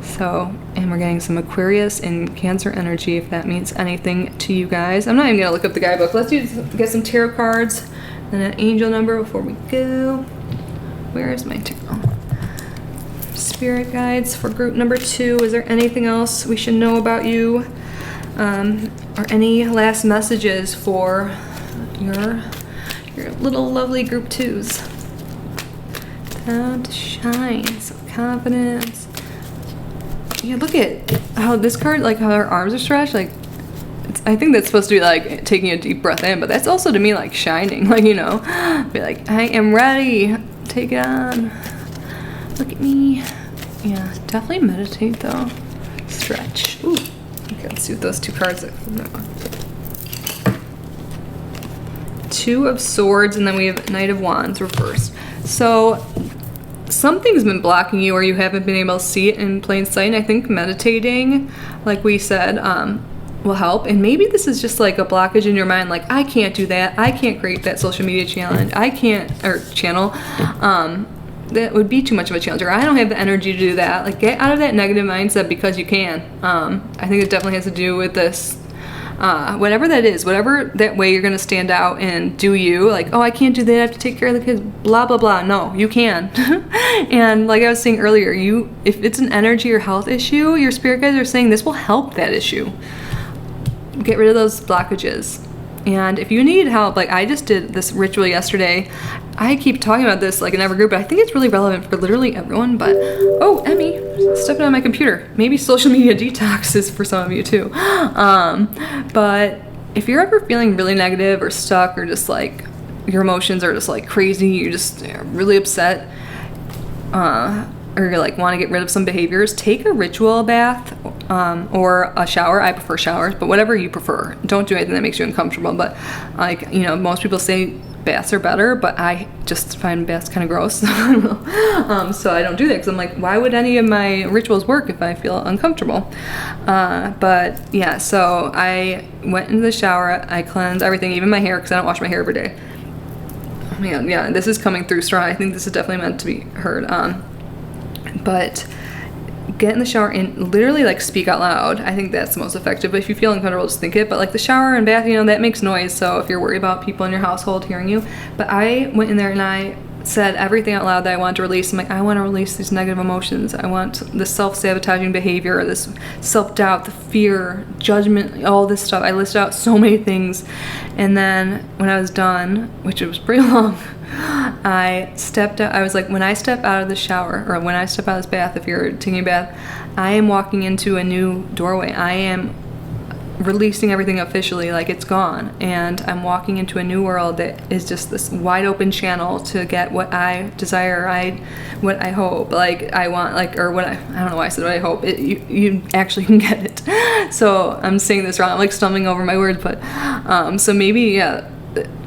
So, and we're getting some Aquarius and Cancer energy, if that means anything to you guys. I'm not even gonna look up the guidebook. Let's get some tarot cards and an angel number before we go. Where is my tarot? Spirit guides for group number 2. Is there anything else we should know about you? Or any last messages for your little lovely group 2s? Time to shine, some confidence. Yeah, look at how this card, like how her arms are stretched, like I think that's supposed to be like taking a deep breath in, but that's also to me like shining, like, you know, be like, I am ready, take it on, look at me. Yeah, definitely meditate though, stretch. Ooh. Okay, let's see what those 2 cards are. 2 of Swords, and then we have Knight of Wands reversed. So something's been blocking you, or you haven't been able to see it in plain sight. And I think meditating, like we said, will help. And maybe this is just like a blockage in your mind, like I can't do that, I can't create that social media challenge, I can't, or channel, that would be too much of a challenge, or I don't have the energy to do that. Like, get out of that negative mindset, because you can. I think it definitely has to do with this, whatever that is, whatever that way you're gonna stand out and do you, like, oh, I can't do that, I have to take care of the kids, blah blah blah. No, you can. And like I was saying earlier, if it's an energy or health issue, your spirit guides are saying this will help that issue. Get rid of those blockages. And if you need help, like I just did this ritual yesterday. I keep talking about this like in every group, but I think it's really relevant for literally everyone. But, oh, Emmy, stepping on my computer. Maybe social media detox is for some of you too. But if you're ever feeling really negative or stuck, or just like your emotions are just like crazy, you're just really upset, or you're like want to get rid of some behaviors, take a ritual bath, or a shower. I prefer showers, but whatever you prefer. Don't do anything that makes you uncomfortable. But like, you know, most people say baths are better, but I just find baths kind of gross. I don't know. So I don't do that, because I'm like, why would any of my rituals work if I feel uncomfortable? But yeah, so I went into the shower, I cleansed everything, even my hair, because I don't wash my hair every day. Oh man, yeah, this is coming through strong. I think this is definitely meant to be heard. But get in the shower and literally like speak out loud. I think that's the most effective. But if you feel uncomfortable, just think it. But like the shower and bath, you know, that makes noise. So if you're worried about people in your household hearing you. But I went in there and I said everything out loud that I wanted to release. I'm like, I want to release these negative emotions. I want this self-sabotaging behavior, this self-doubt, the fear, judgment, all this stuff. I listed out so many things. And then when I was done, which it was pretty long, I stepped out. I was like, when I step out of the shower, or when I step out of this bath, if you're taking a bath, I am walking into a new doorway. I am releasing everything officially, like it's gone, and I'm walking into a new world that is just this wide open channel to get what I desire, what I hope, like I want, like, or what I don't know why I said what I hope. You actually can get it. So I'm saying this wrong. I'm like stumbling over my words, but so maybe, yeah,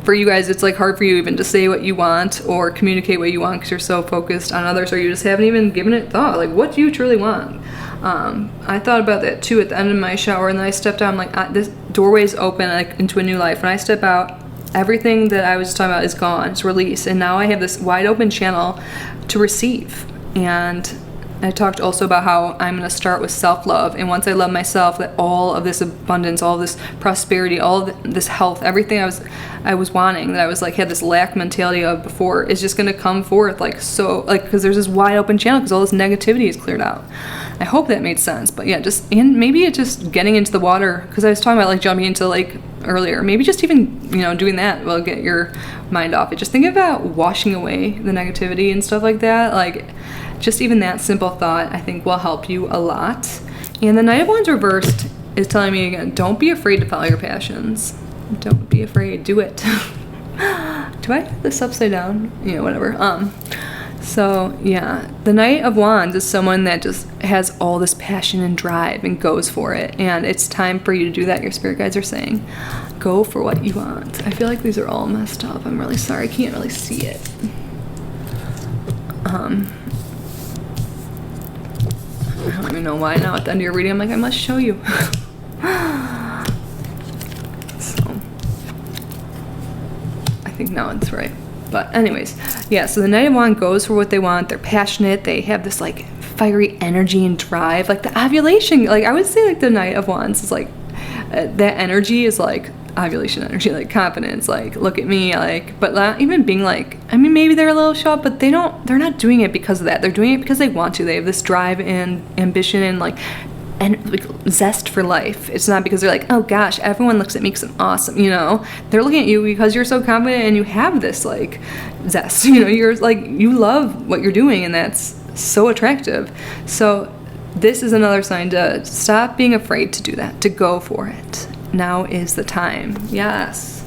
for you guys, it's like hard for you even to say what you want or communicate what you want because you're so focused on others, or you just haven't even given it thought. Like, what do you truly want? I thought about that too at the end of my shower, and then I stepped out. I'm like, this doorway is open, like into a new life. When I step out, everything that I was talking about is gone. It's released, and now I have this wide open channel to receive. And I talked also about how I'm going to start with self-love, and once I love myself, that all of this abundance, all of this prosperity, all of this health, everything I was wanting, that I was like had this lack mentality of before, is just going to come forth, like, so, like, because there's this wide open channel because all this negativity is cleared out. I hope that made sense. But yeah, and maybe it's just getting into the water, because I was talking about like jumping into the lake earlier. Maybe just even, doing that will get your mind off it. Just think about washing away the negativity and stuff like that. Like, just even that simple thought, I think, will help you a lot. And the Knight of Wands reversed is telling me again, don't be afraid to follow your passions. Don't be afraid. Do it. Do I have this upside down? Whatever. So yeah, the Knight of Wands is someone that just has all this passion and drive and goes for it. And it's time for you to do that. Your spirit guides are saying, go for what you want. I feel like these are all messed up. I'm really sorry. I can't really see it. I don't even know why now at the end of your reading I'm like, I must show you. So I think now it's right. But anyways, yeah, so the Knight of Wands goes for what they want. They're passionate. They have this like fiery energy and drive. Like the ovulation, like I would say like the Knight of Wands is like, that energy is like ovulation energy, like confidence, like look at me, like, but not even being like, I mean, maybe they're a little shy, but they're not doing it because of that. They're doing it because they want to. They have this drive and ambition and like zest for life. It's not because they're like, oh gosh, everyone looks at me because I'm awesome, They're looking at you because you're so confident and you have this like zest, you're like, you love what you're doing, and that's so attractive. So this is another sign to stop being afraid to do that, to go for it. Now is the time. Yes.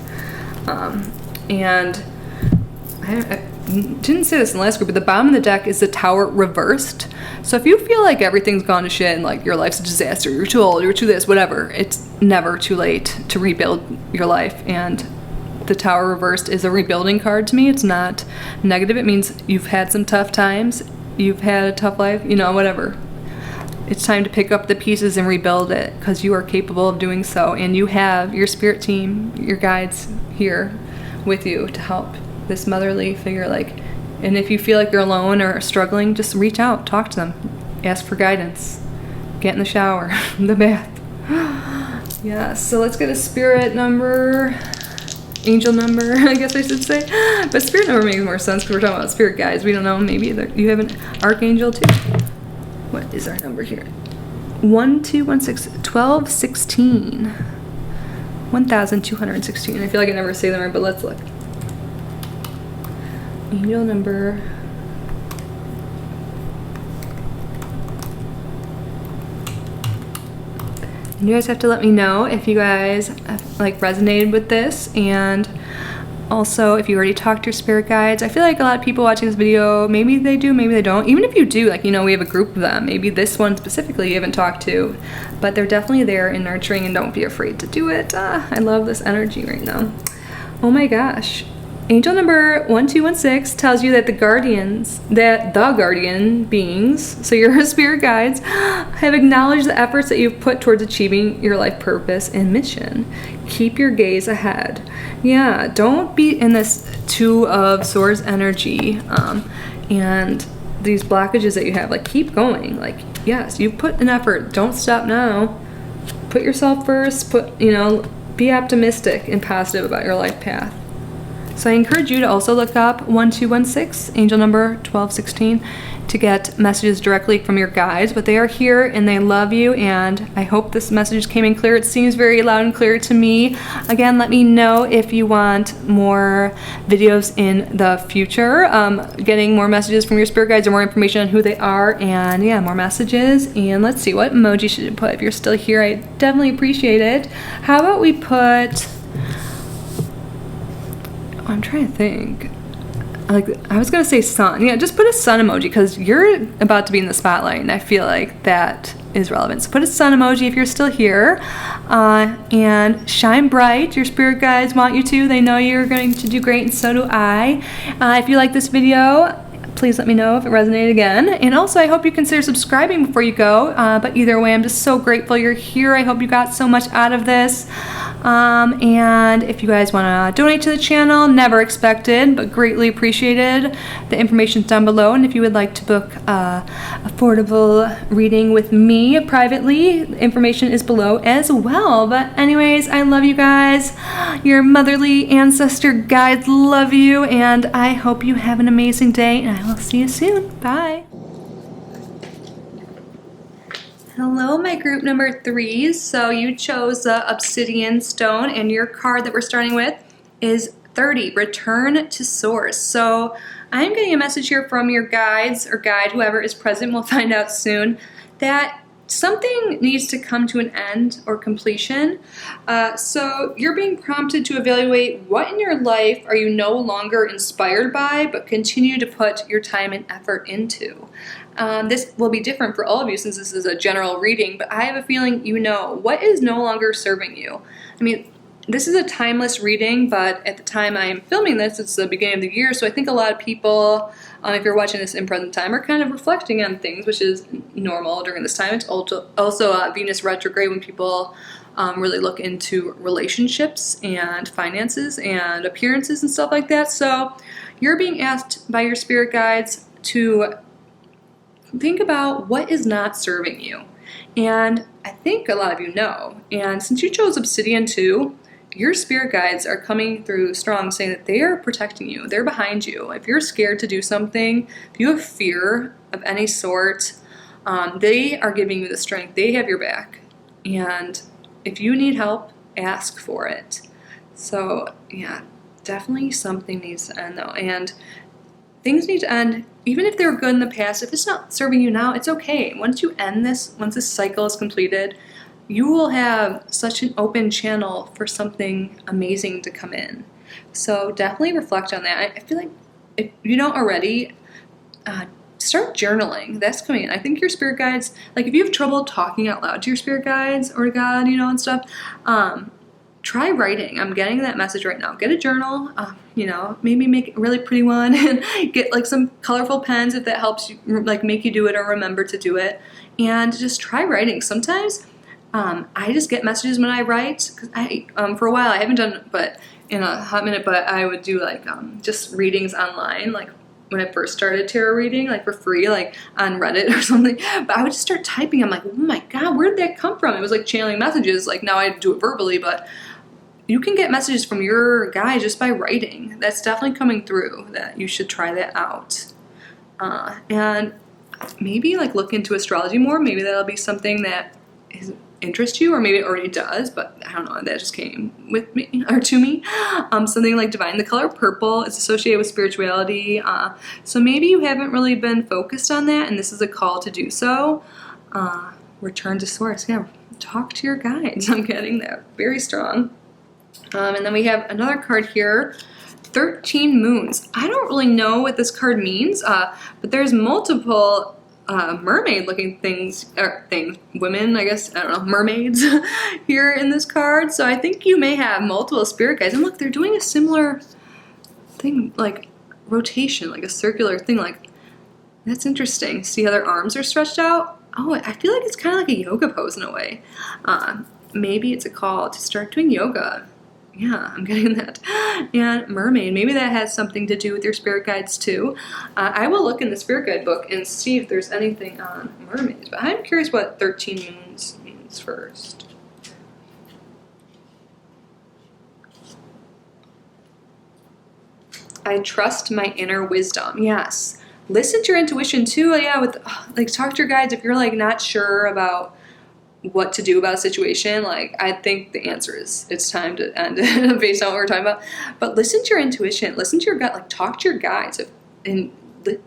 And I didn't say this in the last group, but the bottom of the deck is the Tower reversed. So if you feel like everything's gone to shit and like your life's a disaster, you're too old, you're too this, whatever, it's never too late to rebuild your life. And the Tower reversed is a rebuilding card to me. It's not negative. It means you've had some tough times, you've had a tough life, whatever. It's time to pick up the pieces and rebuild it, because you are capable of doing so, and you have your spirit team, your guides here with you to help this motherly figure. Like, and if you feel like you're alone or struggling, just reach out, talk to them, ask for guidance, get in the shower, the bath. Yeah, so let's get a spirit number, angel number, I guess I should say. But spirit number makes more sense because we're talking about spirit guides. We don't know, maybe you have an archangel too. What is our number here? 1216 1216 1216. I feel like I never say them right, but let's look. Angel number. And you guys have to let me know if you guys like resonated with this, and also if you already talked to your spirit guides. I feel like a lot of people watching this video, maybe they do, maybe they don't. Even if you do, like, we have a group of them. Maybe this one specifically you haven't talked to, but they're definitely there and nurturing, and don't be afraid to do it. I love this energy right now. Oh my gosh. Angel number 1216 tells you that the guardian beings, so your spirit guides, have acknowledged the efforts that you've put towards achieving your life purpose and mission. Keep your gaze ahead. Yeah, don't be in this Two of Swords energy and these blockages that you have. Like, keep going. Like, yes, you put an effort. Don't stop now. Put yourself first. Be optimistic and positive about your life path. So I encourage you to also look up 1216, angel number 1216, to get messages directly from your guides. But they are here and they love you, and I hope this message came in clear. It seems very loud and clear to me. Again, let me know if you want more videos in the future, getting more messages from your spirit guides or more information on who they are, and yeah, more messages. And let's see, what emoji should I put? If you're still here, I definitely appreciate it. How about we put, I'm trying to think. I was gonna say sun. Yeah, just put a sun emoji because you're about to be in the spotlight, and I feel like that is relevant. So put a sun emoji if you're still here, and shine bright. Your spirit guides want you to. They know you're going to do great, and so do I. If you like this video, please let me know if it resonated again. And also, I hope you consider subscribing before you go. But either way, I'm just so grateful you're here. I hope you got so much out of this. And if you guys want to donate to the channel, never expected, but greatly appreciated. The information's down below. And if you would like to book affordable reading with me privately, the information is below as well. But anyways, I love you guys. Your motherly ancestor guides love you. And I hope you have an amazing day. And I will see you soon. Bye. Hello, my group number 3s. So you chose the obsidian stone, and your card that we're starting with is 30, return to source. So I'm getting a message here from your guides or guide, whoever is present, we'll find out soon, that something needs to come to an end or completion. So you're being prompted to evaluate what in your life are you no longer inspired by, but continue to put your time and effort into. This will be different for all of you since this is a general reading, but I have a feeling you know what is no longer serving you. I mean, this is a timeless reading, but at the time I'm filming this, it's the beginning of the year, so I think a lot of people, if you're watching this in present time, are kind of reflecting on things, which is normal during this time. It's also Venus retrograde when people really look into relationships and finances and appearances and stuff like that. So you're being asked by your spirit guides to think about what is not serving you. And I think a lot of you know. And since you chose obsidian too, your spirit guides are coming through strong, saying that they are protecting you. They're behind you. If you're scared to do something, if you have fear of any sort, they are giving you the strength. They have your back. And if you need help, ask for it. So yeah, definitely something needs to end though. And things need to end, even if they were good in the past. If it's not serving you now, it's okay. Once you end this, once this cycle is completed, you will have such an open channel for something amazing to come in. So definitely reflect on that. I feel like if you don't already, start journaling. That's coming in. I think your spirit guides, like if you have trouble talking out loud to your spirit guides or to God, you know, and stuff, try writing. I'm getting that message right now. Get a journal, you know, maybe make a really pretty one and get like some colorful pens if that helps you, like make you do it or remember to do it. And just try writing. Sometimes I just get messages when I write, because for a while I haven't done it, but in a hot minute, but I would do like just readings online, like when I first started tarot reading, like for free, like on Reddit or something. But I would just start typing. I'm like, oh my God, where did that come from? It was like channeling messages. Like now I do it verbally, but you can get messages from your guide just by writing. That's definitely coming through, that you should try that out. And maybe like look into astrology more. Maybe that'll be something that interests you, or maybe it already does, but I don't know, that just came with me or to me. Something like divine. The color purple is associated with spirituality, so maybe you haven't really been focused on that, and this is a call to do so. Return to source. Yeah, talk to your guides. I'm getting that very strong. And then we have another card here, 13 moons. I don't really know what this card means, but there's multiple mermaid-looking women, I guess, I don't know, mermaids here in this card. So I think you may have multiple spirit guides. And look, they're doing a similar thing, like rotation, like a circular thing. Like, that's interesting. See how their arms are stretched out? Oh, I feel like it's kind of like a yoga pose in a way. Maybe it's a call to start doing yoga. Yeah, I'm getting that. And mermaid, maybe that has something to do with your spirit guides too. I will look in the spirit guide book and see if there's anything on mermaids, but I'm curious what 13 moons means first. I trust my inner wisdom. Yes. Listen to your intuition too. Yeah, with like talk to your guides if you're like not sure about what to do about a situation. Like I think the answer is it's time to end it based on what we're talking about. But listen to your intuition. Listen to your gut. Like talk to your guides and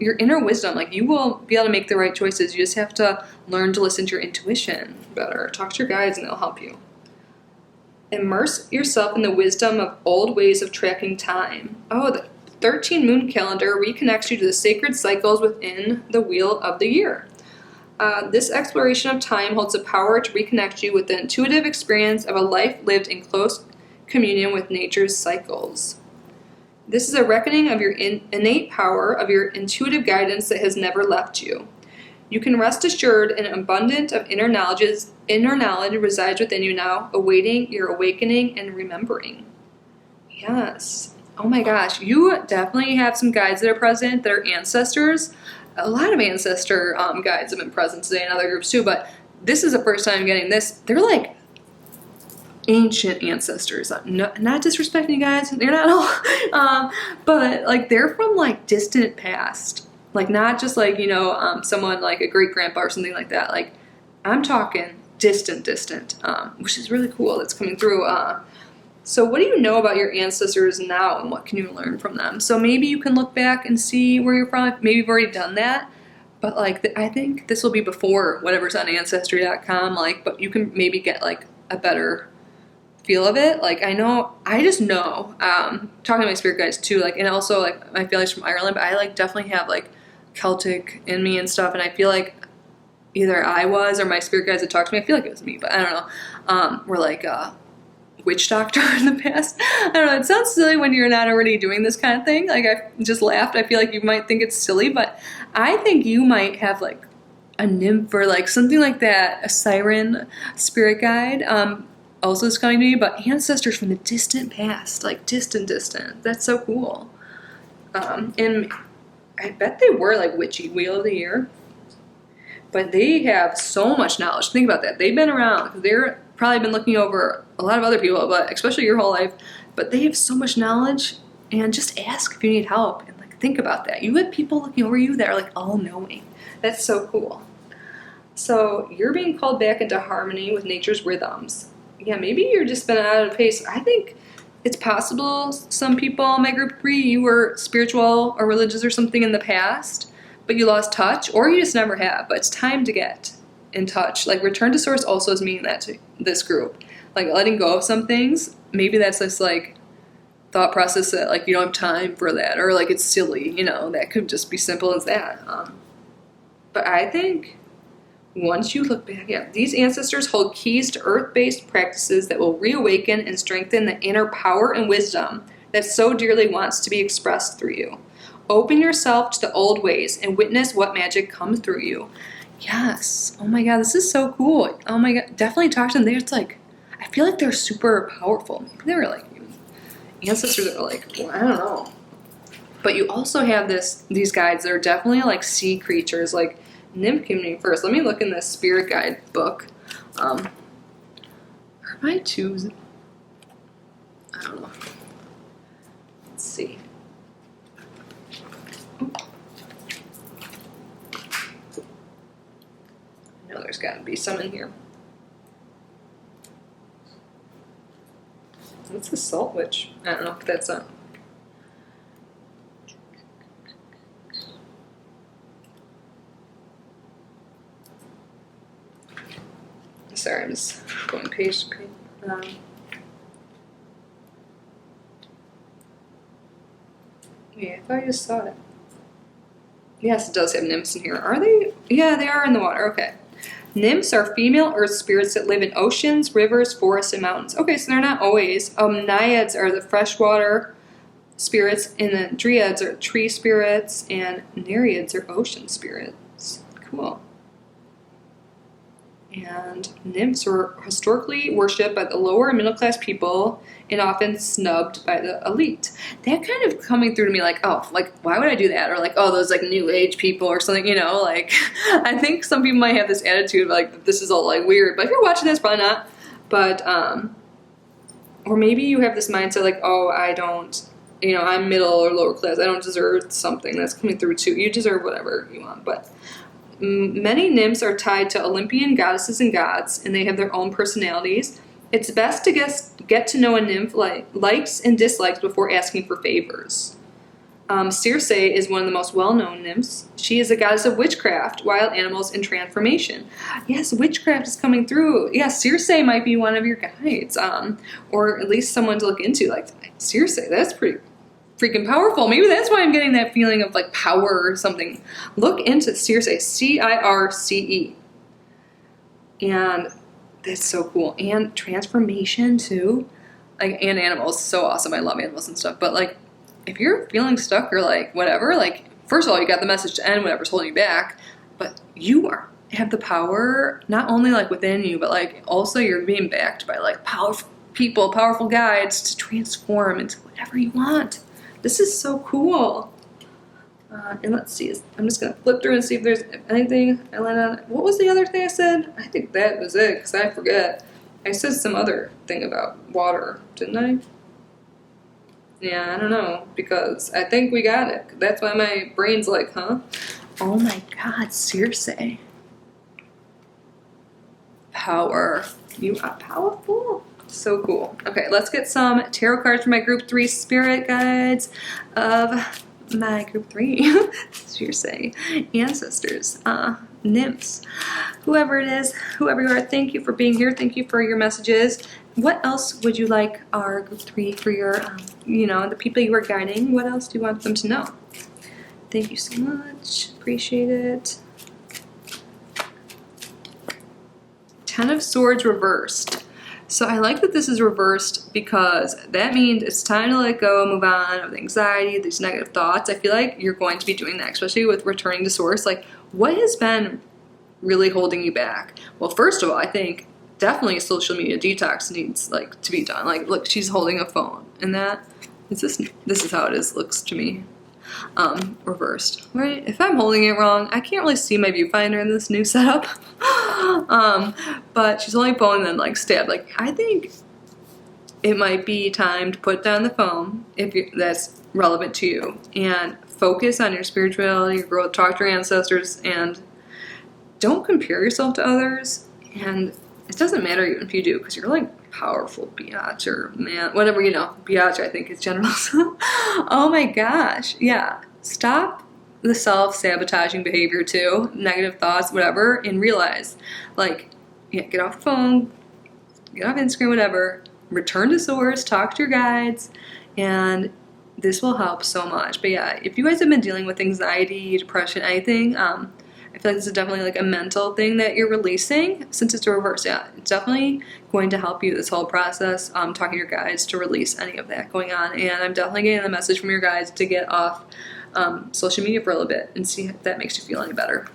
your inner wisdom. Like you will be able to make the right choices. You just have to learn to listen to your intuition better. Talk to your guides and they'll help you. Immerse yourself in the wisdom of old ways of tracking time. Oh, the 13 moon calendar reconnects you to the sacred cycles within the wheel of the year. This exploration of time holds the power to reconnect you with the intuitive experience of a life lived in close communion with nature's cycles. This is a reckoning of your innate power, of your intuitive guidance that has never left you. You can rest assured an abundance of inner knowledge resides within you now, awaiting your awakening and remembering. Yes. Oh my gosh, you definitely have some guides that are present that are ancestors. A lot of ancestor guides have been present today in other groups too, but this is the first time I'm getting this. They're like ancient ancestors. Not disrespecting you guys, they're not all, but like they're from like distant past. Like not just like, you know, someone like a great grandpa or something like that. Like I'm talking distant, which is really cool. That's coming through. So what do you know about your ancestors now and what can you learn from them? So maybe you can look back and see where you're from. Maybe you've already done that, but like I think this will be before whatever's on ancestry.com. Like, but you can maybe get like a better feel of it. Like I just know, talking to my spirit guides too, like, and also like my family's from Ireland, but I like definitely have like Celtic in me and stuff. And I feel like either I was or my spirit guides that talked to me, I feel like it was me, but I don't know. We're like, witch doctor in the past. I don't know, it sounds silly when you're not already doing this kind of thing. Like I just laughed. I feel like you might think it's silly, but I think you might have like a nymph or like something like that, a siren spirit guide also is coming to me, but ancestors from the distant past, like distant. That's so cool. And I bet they were like witchy wheel of the year, but they have so much knowledge. Think about that. They've been around. They're probably been looking over a lot of other people, but especially your whole life, but they have so much knowledge. And just ask if you need help and like think about that. You have people looking over you that are like all knowing. That's so cool. So you're being called back into harmony with nature's rhythms. Yeah, maybe you're just been out of pace. I think it's possible some people in my group 3, you were spiritual or religious or something in the past, but you lost touch, or you just never have. But it's time to get in touch. Like return to source also is meaning that to this group. Like letting go of some things. Maybe that's this like thought process that like you don't have time for that, or like it's silly, you know, that could just be simple as that. But I think once you look back, yeah, these ancestors hold keys to earth-based practices that will reawaken and strengthen the inner power and wisdom that so dearly wants to be expressed through you. Open yourself to the old ways and witness what magic comes through you. Yes. Oh my God, this is so cool. Oh my God, definitely talk to them. It's like, I feel like they're super powerful. Maybe they were like ancestors that were like, well, I don't know. But you also have these guides that are definitely like sea creatures, like nymph came to me first. Let me look in this spirit guide book. Are my twos? I don't know. Let's see. I know there's got to be some in here. What's the salt witch? I don't know if that's a... Sorry, I'm just going page to page. Yeah, I thought I just saw it. Yes, it does have nymphs in here. Are they? Yeah, they are in the water. Okay. Nymphs are female earth spirits that live in oceans, rivers, forests, and mountains. Okay, so they're not always. Naiads are the freshwater spirits, and the dryads are tree spirits, and nereids are ocean spirits. Cool. And nymphs were historically worshipped by the lower and middle class people and often snubbed by the elite. That kind of coming through to me like, oh, like, why would I do that? Or like, oh, those like new age people or something, you know, like, I think some people might have this attitude of like, this is all like weird, but if you're watching this, probably not. But, or maybe you have this mindset like, oh, I don't you know, I'm middle or lower class. I don't deserve something that's coming through too. You deserve whatever you want. But many nymphs are tied to Olympian goddesses and gods, and they have their own personalities. It's best to get to know a nymph likes and dislikes before asking for favors. Circe is one of the most well-known nymphs. She is a goddess of witchcraft, wild animals, and transformation. Yes, witchcraft is coming through. Yeah, Circe might be one of your guides, or at least someone to look into. Like, Circe, that's pretty freaking powerful. Maybe that's why I'm getting that feeling of like power or something. Look into Circe, Circe. And that's so cool. And transformation too. Like, and animals, so awesome. I love animals and stuff. But like, if you're feeling stuck or like whatever, like, first of all, you got the message to end whatever's holding you back, but you have the power, not only like within you, but like also you're being backed by like powerful people, powerful guides to transform into whatever you want. This is so cool. And let's see, I'm just gonna flip through and see if there's anything I landed on. What was the other thing I said? I think that was it, because I forget. I said some other thing about water, didn't I? Yeah, I don't know, because I think we got it. That's why my brain's like, huh? Oh my God, Circe. Power. You are powerful. So cool. Okay, let's get some tarot cards for my group 3 spirit guides of my group 3. Circe. Ancestors. Nymphs. Whoever it is, whoever you are, thank you for being here. Thank you for your messages. What else would you like our group 3 for your, you know, the people you are guiding? What else do you want them to know? Thank you so much. Appreciate it. 10 of Swords reversed. So I like that this is reversed because that means it's time to let go, move on of the anxiety, these negative thoughts. I feel like you're going to be doing that, especially with returning to source. Like, what has been really holding you back? Well, first of all, I think definitely a social media detox needs like to be done. Like, look, she's holding a phone, and this is how it looks to me. Reversed, right? If I'm holding it wrong, I can't really see my viewfinder in this new setup. But she's holding a phone and then like stabbed. Like, I think it might be time to put down the phone if that's relevant to you and focus on your spirituality, your growth, talk to your ancestors, and don't compare yourself to others. And it doesn't matter even if you do, because you're like powerful biatch or man, whatever, you know, biatch I think is general. Oh my gosh. Yeah. Stop the self-sabotaging behavior too, negative thoughts, whatever, and realize, like, yeah, get off the phone, get off Instagram, whatever, return to source, talk to your guides, and this will help so much. But yeah, if you guys have been dealing with anxiety, depression, anything, I feel like this is definitely like a mental thing that you're releasing since it's a reverse. Yeah, it's definitely going to help you this whole process, talking to your guides to release any of that going on. And I'm definitely getting the message from your guides to get off social media for a little bit and see if that makes you feel any better.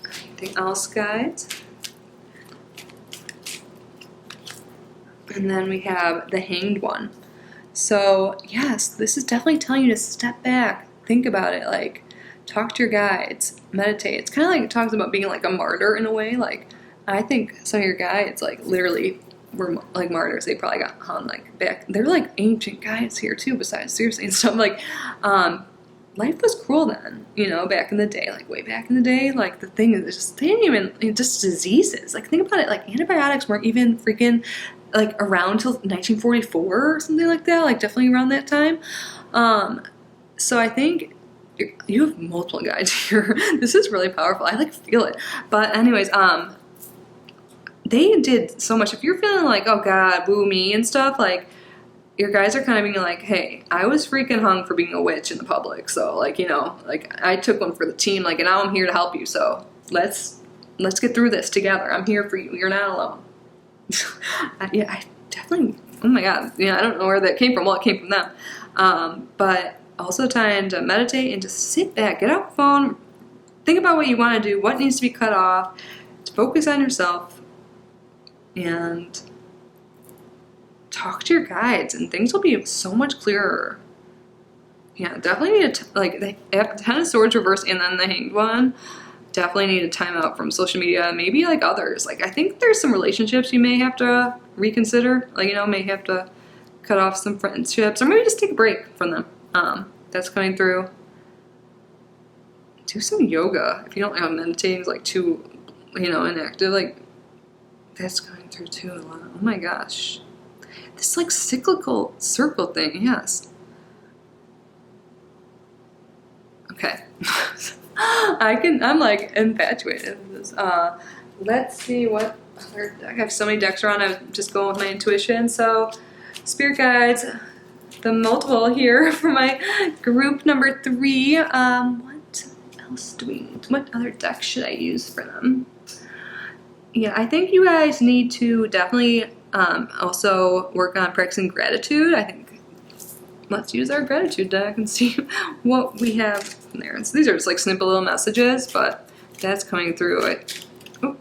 Anything else, guides? And then we have the Hanged One. So yes, this is definitely telling you to step back, think about it, like talk to your guides, meditate. It's kind of like it talks about being like a martyr in a way. Like, I think some of your guides like literally were like martyrs. They probably got hung like back. They're like ancient guides here too, besides Circe and stuff. Like, life was cruel then, you know, back in the day, like way back in the day. Like, the thing is, just they didn't even, just diseases. Like, think about it. Like, antibiotics weren't even freaking like around till 1944 or something like that. Like, definitely around that time. So I think you have multiple guides here. This is really powerful. I like feel it. But anyways, they did so much. If you're feeling like, oh God, woo me and stuff, like, your guys are kind of being like, hey, I was freaking hung for being a witch in the public. So like, you know, like I took one for the team, like, and now I'm here to help you. So let's get through this together. I'm here for you. You're not alone. Yeah, I definitely, oh my God. Yeah, I don't know where that came from. Well, it came from them. But also time to meditate and just sit back, get off the phone, think about what you want to do, what needs to be cut off, to focus on yourself, and talk to your guides, and things will be so much clearer. Yeah, definitely need to, like, the 10 of Swords reverse and then the Hanged One, definitely need a time out from social media, maybe like others. Like, I think there's some relationships you may have to reconsider, like, you know, may have to cut off some friendships, or maybe just take a break from them. That's coming through. Do some yoga if you don't have meditating is like too, inactive. Like that's coming through too a lot. Oh my gosh, this like cyclical circle thing. Yes. Okay. I'm like infatuated with this. Let's see what other deck. I have so many decks around. I'm just going with my intuition. So, spirit guides, the multiple here for my group number 3. What else do we need? What other deck should I use for them? Yeah, I think you guys need to definitely also work on practicing gratitude. I think let's use our gratitude deck and see what we have in there. So these are just like simple little messages, but that's coming through it. Oh,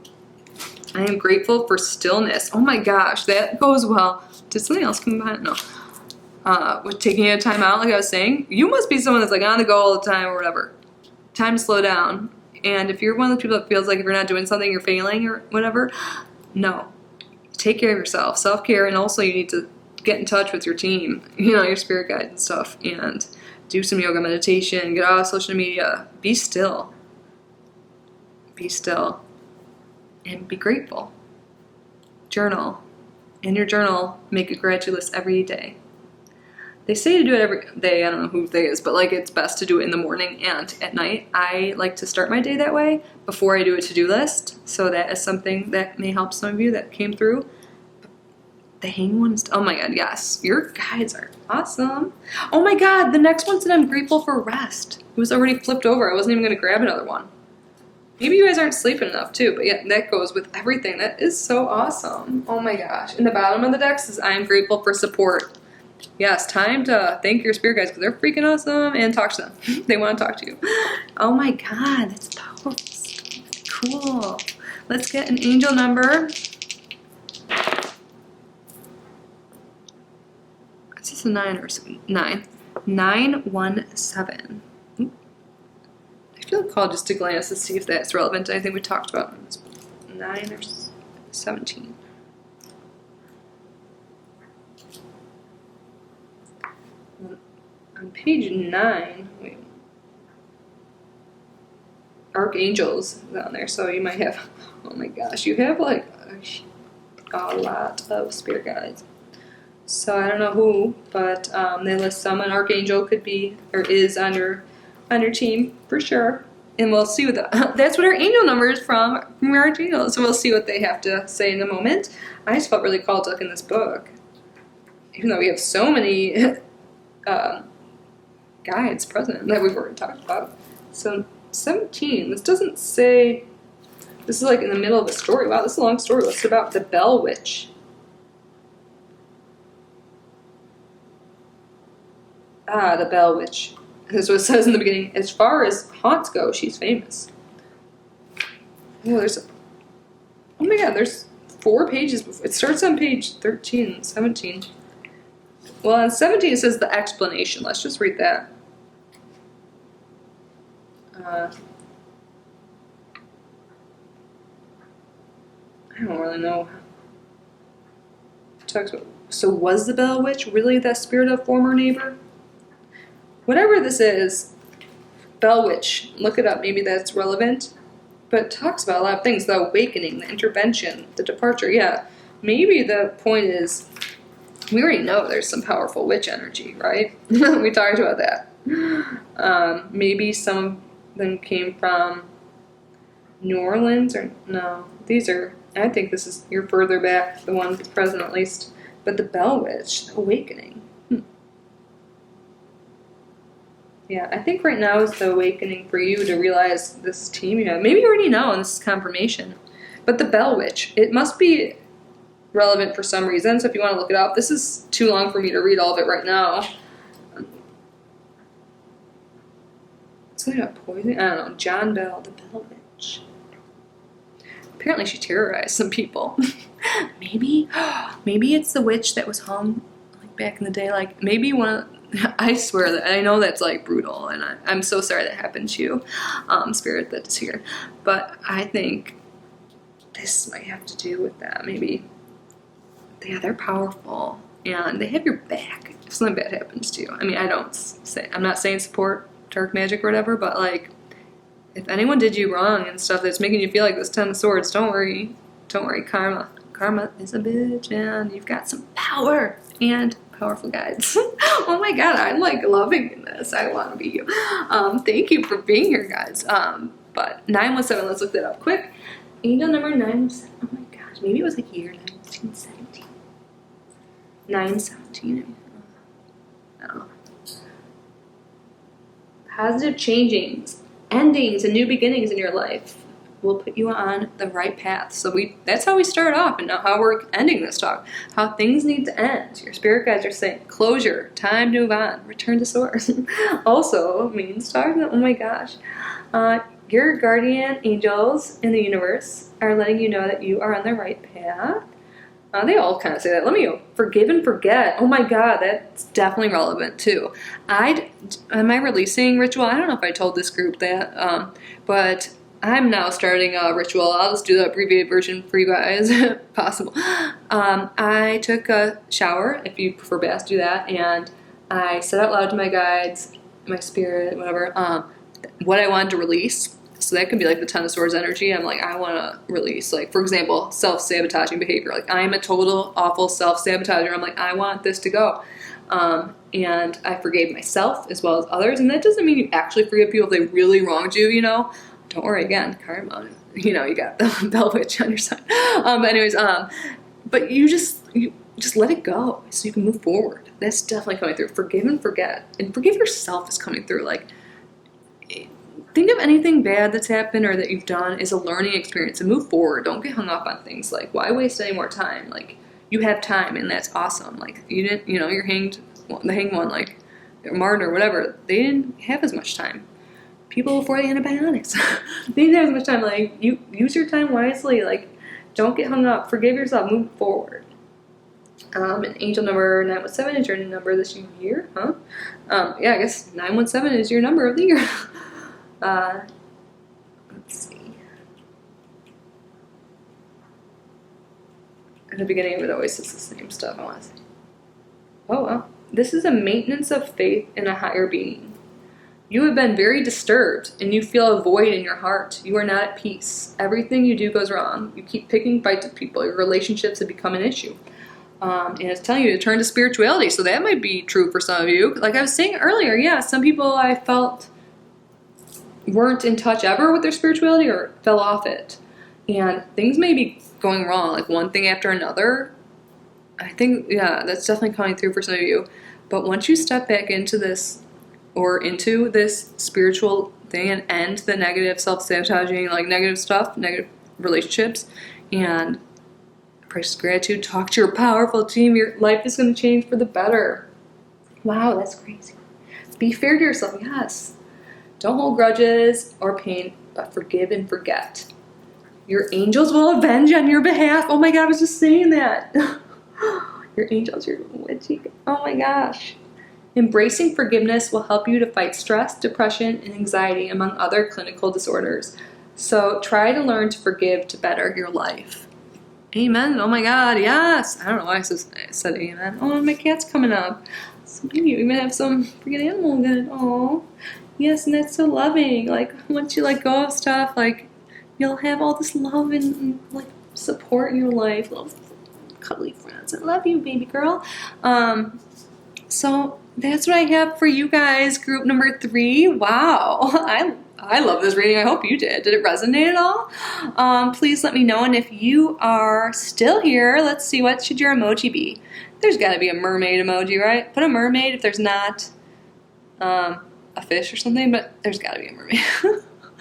I am grateful for stillness. Oh my gosh, that goes well. Did something else come behind? No. With taking a time out, like I was saying, you must be someone that's like on the go all the time or whatever. Time to slow down. And if you're one of those people that feels like if you're not doing something, you're failing or whatever, no. Take care of yourself, self-care, and also you need to get in touch with your team, your spirit guides and stuff, and do some yoga, meditation, get off social media, be still, and be grateful. Journal. In your journal, make a gratitude list every day. They say to do it every day. I don't know who they is, but like it's best to do it in the morning and at night. I like to start my day that way before I do a to-do list, so that is something that may help some of you that came through. The hang one is, oh my god, yes. Your guides are awesome. Oh my god, the next one said I'm grateful for rest. It was already flipped over. I wasn't even going to grab another one. Maybe you guys aren't sleeping enough too, but yeah, that goes with everything. That is so awesome. Oh my gosh. In the bottom of the deck says I am grateful for support. Yes, time to thank your spirit guides because they're freaking awesome and talk to them. They want to talk to you. Oh my god, that's powerful. Cool. Let's get an angel number. Is this a 9 or 9? 917. I feel called just to glance to see if that's relevant to anything we talked about. 9 or 17. On page 9, wait. Archangels down there, so you might have, oh my gosh, you have like a lot of spirit guides. So I don't know who, but they list some. An archangel could be or is on your team for sure. And we'll see what that's what our angel number is from our archangels. So we'll see what they have to say in a moment. I just felt really called to look in this book, even though we have so many guides present that we've already talked about. So 17. This doesn't say. This is like in the middle of a story. Wow, this is a long story. It's about the Bell Witch. Ah, the Bell Witch. That's what it says in the beginning. As far as haunts go, she's famous. Oh, oh my god, there's 4 pages before. It starts on page 13 and 17. Well, on 17 it says the explanation. Let's just read that. I don't really know. It talks about, so was the Bell Witch really that spirit of former neighbor? Whatever this is, Bell Witch, look it up, maybe that's relevant. But it talks about a lot of things, the awakening, the intervention, the departure, yeah. Maybe the point is, we already know there's some powerful witch energy, right? We talked about that. Maybe some of them came from New Orleans, or no, these are, I think this is, you're further back, the one present at least. But the Bell Witch, the awakening. Yeah, I think right now is the awakening for you to realize this team you have. Maybe you already know, and this is confirmation. But the Bell Witch, it must be relevant for some reason, so if you want to look it up. This is too long for me to read all of it right now. Something about poison? I don't know. John Bell, the Bell Witch. Apparently she terrorized some people. Maybe it's the witch that was hung like back in the day. Like maybe one of... I swear that I know that's like brutal, and I'm so sorry that happened to you, spirit that's here. But I think this might have to do with that. Maybe, yeah, they're powerful. and they have your back if something bad happens to you. I mean, I'm not saying support dark magic or whatever, but like, if anyone did you wrong and stuff that's making you feel like this Ten of Swords, don't worry, karma is a bitch, and you've got some power and powerful guides. Oh my god, I'm like loving this. I want to be you. Thank you for being here, guys. But 917, let's look that up quick. Angel number 917. Oh my gosh, maybe it was like year 1917. 917. I don't know. Positive changings, endings, and new beginnings in your life will put you on the right path. So that's how we start off, and now how we're ending this talk. How things need to end. Your spirit guides are saying closure, time to move on, return to source. Also means talking. Oh my gosh. Your guardian angels in the universe are letting you know that you are on the right path. They all kind of say that. Let me go. Forgive and forget. Oh my god, that's definitely relevant too. My releasing ritual, I don't know if I told this group that, but I'm now starting a ritual. I'll just do the abbreviated version for you guys, if possible. I took a shower, if you prefer baths, do that, and I said out loud to my guides, my spirit, whatever, what I wanted to release. So that could be like the Ten of Swords energy. I'm like, I want to release, like, for example, self-sabotaging behavior. Like, I am a total awful self-sabotager. I'm like, I want this to go. And I forgave myself as well as others. And that doesn't mean you actually forgive people if they really wronged you, you know. Don't worry, again, karma. You know, you got the Bell Witch on your side. But anyways, but you just let it go so you can move forward. That's definitely coming through. Forgive and forget. And forgive yourself is coming through. Like, think of anything bad that's happened or that you've done as a learning experience and move forward. Don't get hung up on things. Like, why waste any more time? Like, you have time, and that's awesome. Like, you didn't, you know, you're hanged, the hanged one, like, Martin or whatever, they didn't have as much time. People before the antibiotics, they didn't have as much time. Like, you use your time wisely. Like, don't get hung up. Forgive yourself. Move forward. And angel number 917 is your number this year, huh? Yeah, I guess 917 is your number of the year. Let's see. At the beginning of it always says the same stuff, I want to say. Oh, well. This is a maintenance of faith in a higher being. You have been very disturbed, and you feel a void in your heart. You are not at peace. Everything you do goes wrong. You keep picking fights with people. Your relationships have become an issue. And it's telling you to turn to spirituality, so that might be true for some of you. Like I was saying earlier, yeah, some people I felt weren't in touch ever with their spirituality or fell off it. And things may be going wrong, like one thing after another. I think, yeah, that's definitely coming through for some of you. But once you step back into this spiritual thing and end the negative self-sabotaging, like negative stuff, negative relationships, and practice gratitude, talk to your powerful team, your life is going to change for the better. Wow, that's crazy. Be fair to yourself, yes. Don't hold grudges or pain, but forgive and forget. Your angels will avenge on your behalf. Oh my God, I was just saying that. Your angels, you're witchy. Oh my gosh. Embracing forgiveness will help you to fight stress, depression, and anxiety, among other clinical disorders. So try to learn to forgive to better your life. Amen. Oh my God, yes. I don't know why I said amen. Oh, my cat's coming up. So maybe you even have some freaking animal good. Oh. Yes, and that's so loving. Like, once you let go of stuff, like, you'll have all this love and like, support in your life. Little cuddly friends. I love you, baby girl. So that's what I have for you guys, group number 3. Wow. I love this reading. I hope you did. Did it resonate at all? Please let me know. And if you are still here, let's see, what should your emoji be? There's got to be a mermaid emoji, right? Put a mermaid if there's not a fish or something, but there's got to be a mermaid.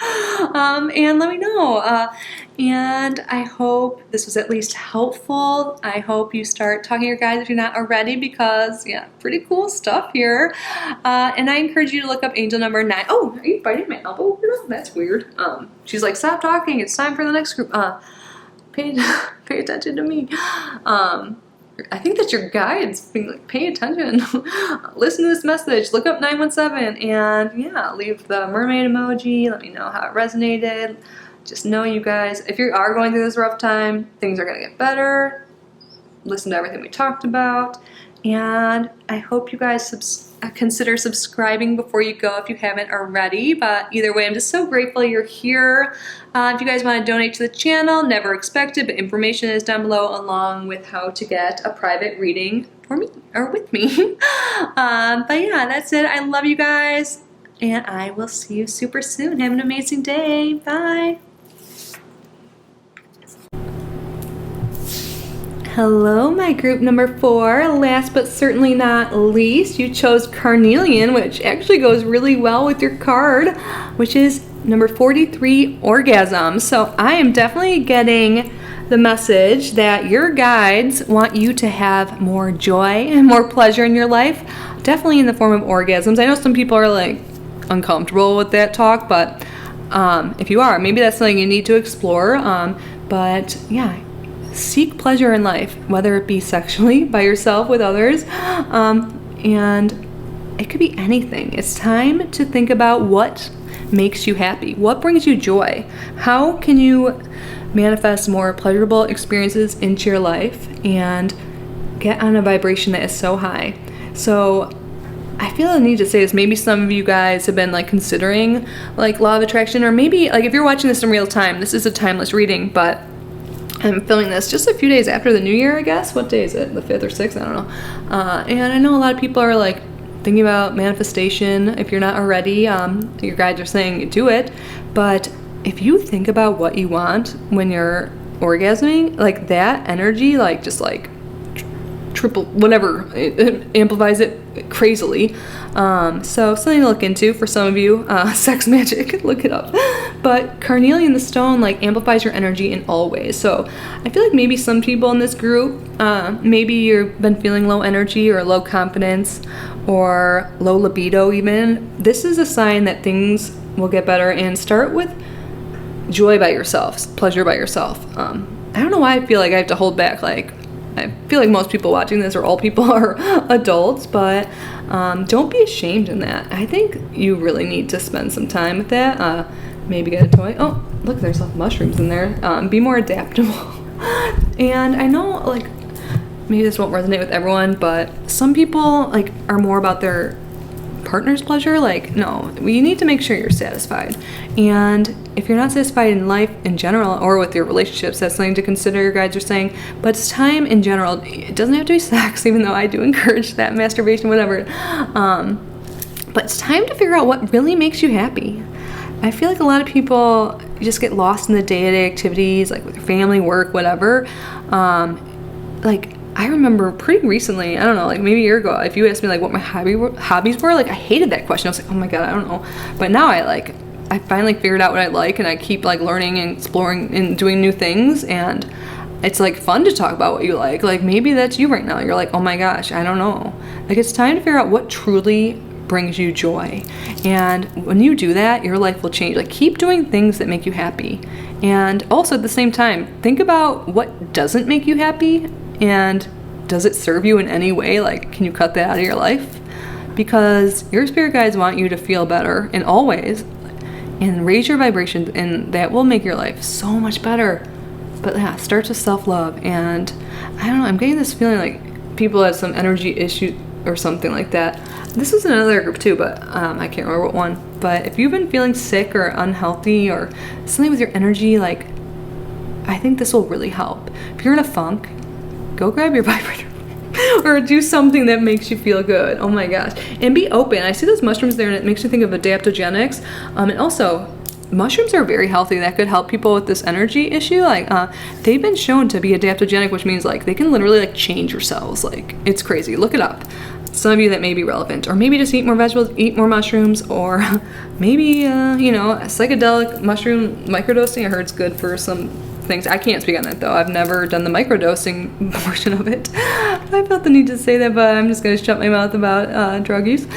And let me know. And I hope this was at least helpful. I hope you start talking to your guides if you're not already, because, yeah, pretty cool stuff here. And I encourage you to look up angel number 9. Oh, are you biting my elbow? That's weird. She's like, stop talking. It's time for the next group. Pay attention to me. I think that's your guides being like, pay attention. Listen to this message. Look up 917 and yeah, leave the mermaid emoji. Let me know how it resonated. Just know, you guys, if you are going through this rough time, things are going to get better. Listen to everything we talked about. And I hope you guys consider subscribing before you go if you haven't already. But either way, I'm just so grateful you're here. If you guys want to donate to the channel, never expected, but information is down below along with how to get a private reading for me or with me. But yeah, that's it. I love you guys, and I will see you super soon. Have an amazing day. Bye. Hello, my group number 4. Last but certainly not least, you chose Carnelian, which actually goes really well with your card, which is number 43, orgasms. So I am definitely getting the message that your guides want you to have more joy and more pleasure in your life, definitely in the form of orgasms. I know some people are like uncomfortable with that talk, but if you are, maybe that's something you need to explore. But yeah, seek pleasure in life, whether it be sexually, by yourself, with others, and it could be anything. It's time to think about what makes you happy, what brings you joy, how can you manifest more pleasurable experiences into your life and get on a vibration that is so high. So I feel the need to say this. Maybe some of you guys have been like considering like law of attraction, or maybe like if you're watching this in real time, this is a timeless reading, but I'm filming this just a few days after the new year, I guess. What day is it? The 5th or 6th? I don't know. And I know a lot of people are like thinking about manifestation. If you're not already, your guides are saying do it. But if you think about what you want when you're orgasming, like that energy, like just like triple, whatever, it amplifies it crazily. So something to look into for some of you. Sex magic, look it up. But carnelian, the stone, like amplifies your energy in all ways. So I feel like maybe some people in this group, maybe you've been feeling low energy or low confidence or low libido even. This is a sign that things will get better, and start with joy by yourself, pleasure by yourself. I don't know why I feel like I have to hold back. Like, I feel like most people watching this, or all people, are adults, but don't be ashamed in that. I think you really need to spend some time with that. Maybe get a toy. Oh, look, there's mushrooms in there. Be more adaptable. And I know, like, maybe this won't resonate with everyone, but some people, like, are more about their partner's pleasure. Like, no, you need to make sure you're satisfied. And if you're not satisfied in life in general, or with your relationships, that's something to consider, your guides are saying. But it's time in general. It doesn't have to be sex, even though I do encourage that, masturbation, whatever. But it's time to figure out what really makes you happy. I feel like a lot of people just get lost in the day-to-day activities, like with your family, work, whatever. Like, I remember pretty recently, I don't know, like maybe a year ago, if you asked me like what my hobbies were, like I hated that question. I was like, oh my god, I don't know. But now I finally figured out what I like, and I keep like learning and exploring and doing new things, and it's like fun to talk about what you like. Like maybe that's you right now. You're like, oh my gosh, I don't know. Like it's time to figure out what truly brings you joy. And when you do that, your life will change. Like keep doing things that make you happy. And also at the same time, think about what doesn't make you happy, and does it serve you in any way? Like, can you cut that out of your life? Because your spirit guides want you to feel better in all ways and raise your vibration, and that will make your life so much better. But yeah, start to self-love. And I don't know, I'm getting this feeling like people have some energy issue or something like that. This was in another group too, but I can't remember what one. But if you've been feeling sick or unhealthy or something with your energy, like I think this will really help. If you're in a funk, go grab your vibrator or do something that makes you feel good. Oh my gosh. And be open. I see those mushrooms there, and it makes me think of adaptogenics. And also, mushrooms are very healthy. That could help people with this energy issue. Like, they've been shown to be adaptogenic, which means like they can literally like change your cells. Like, it's crazy. Look it up. Some of you that may be relevant, or maybe just eat more vegetables, eat more mushrooms, or maybe, you know, a psychedelic mushroom microdosing. I heard it's good for some things. I can't speak on that though. I've never done the microdosing portion of it. I felt the need to say that, but I'm just going to shut my mouth about drug use.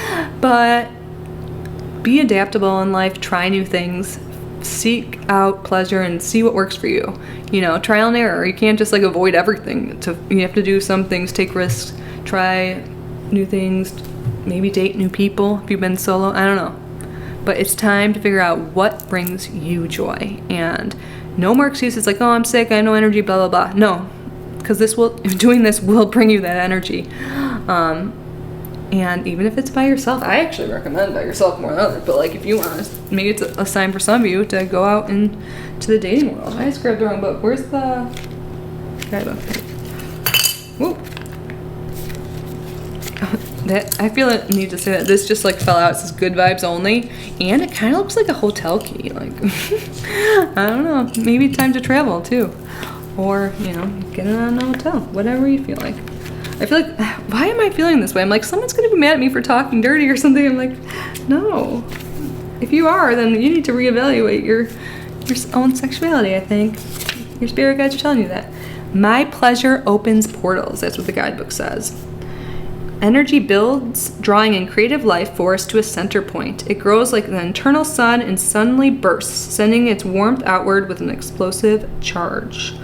But be adaptable in life, try new things, seek out pleasure, and see what works for you. You know, trial and error. You can't just like avoid everything. You have to do some things, take risks, try new things, maybe date new people if you've been solo. I don't know. But it's time to figure out what brings you joy. And no more excuses like, oh, I'm sick, I have no energy, blah, blah, blah. No. because doing this will bring you that energy. And even if it's by yourself, I actually recommend by yourself more than others, but like if you want, maybe it's a sign for some of you to go out into the dating world. I just grabbed the wrong book. Where's the guidebook? Whoa. That, I feel I need to say that this just like fell out. It says good vibes only, and it kind of looks like a hotel key. Like, I don't know, maybe time to travel too, or you know, get in on a hotel, whatever you feel like. I feel like, why am I feeling this way? I'm like, someone's gonna be mad at me for talking dirty or something. I'm like, no. If you are, then you need to reevaluate your own sexuality, I think. Your spirit guides are telling you that. My pleasure opens portals. That's what the guidebook says. Energy builds, drawing in creative life force to a center point. It grows like an internal sun and suddenly bursts, sending its warmth outward with an explosive charge.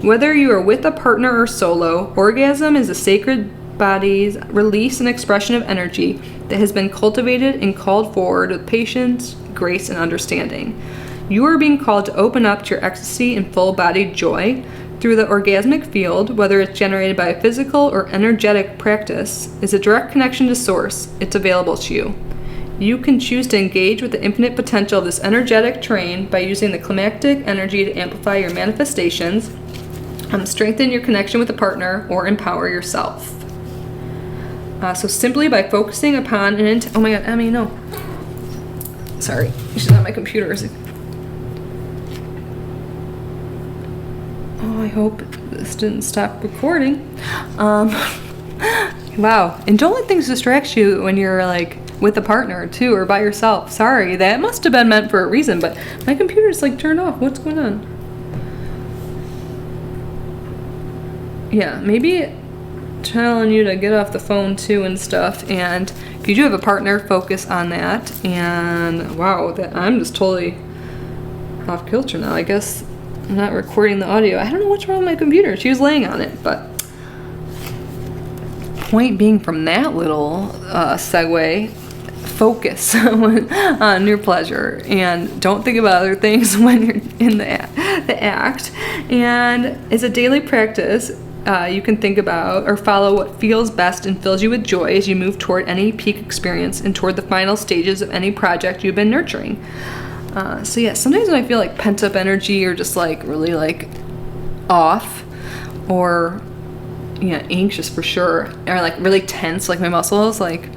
Whether you are with a partner or solo, orgasm is a sacred body's release and expression of energy that has been cultivated and called forward with patience, grace, and understanding. You are being called to open up to your ecstasy and full-bodied joy through the orgasmic field, whether it's generated by a physical or energetic practice, is a direct connection to source. It's available to you. You can choose to engage with the infinite potential of this energetic terrain by using the climactic energy to amplify your manifestations, strengthen your connection with a partner, or empower yourself. So simply by focusing upon an oh my god, Emmy, no. Sorry, she's on my computer. Oh, I hope this didn't stop recording. Wow, and don't let things distract you when you're like with a partner too, or by yourself. Sorry, that must have been meant for a reason, but my computer's like turned off. What's going on? Yeah, maybe telling you to get off the phone too and stuff, and if you do have a partner, focus on that. And wow, I'm just totally off kilter now. I guess I'm not recording the audio. I don't know what's wrong with my computer. She was laying on it, but point being from that little segue, focus on your pleasure and don't think about other things when you're in the act. And it's a daily practice. You can think about or follow what feels best and fills you with joy as you move toward any peak experience and toward the final stages of any project you've been nurturing. So yeah, sometimes when I feel like pent up energy or just like really like off or anxious for sure, or like really tense, like my muscles, like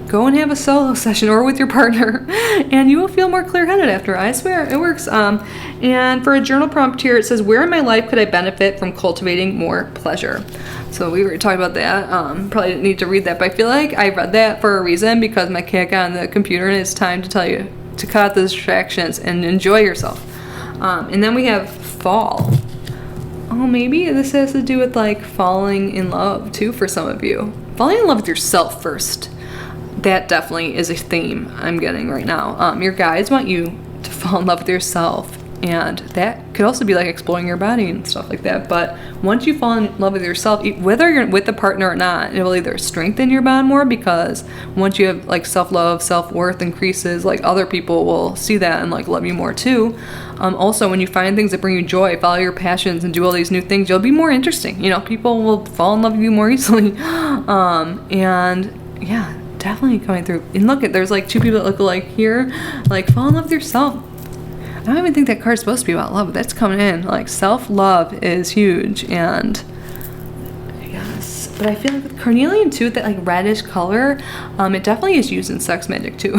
go and have a solo session or with your partner and you will feel more clear-headed after. I swear it works. And for a journal prompt here, it says, where in my life could I benefit from cultivating more pleasure? So we were talking about that. Probably didn't need to read that, but I feel like I read that for a reason because my cat got on the computer and it's time to tell you to cut out the distractions and enjoy yourself. And then we have fall. Oh, maybe this has to do with like falling in love too for some of you. Falling in love with yourself first. That definitely is a theme I'm getting right now. Your guides want you to fall in love with yourself, and that could also be like exploring your body and stuff like that. But once you fall in love with yourself, whether you're with a partner or not, it will either strengthen your bond more, because once you have like self-love, self-worth increases, like other people will see that and like love you more too. Also, when you find things that bring you joy, follow your passions and do all these new things, you'll be more interesting. People will fall in love with you more easily. And yeah, definitely coming through. And look, there's like two people that look alike here. Like, fall in love with yourself. I don't even think that card's supposed to be about love, but that's coming in. Like, self-love is huge. And yes, but I feel like with carnelian too, that like reddish color, it definitely is used in sex magic too.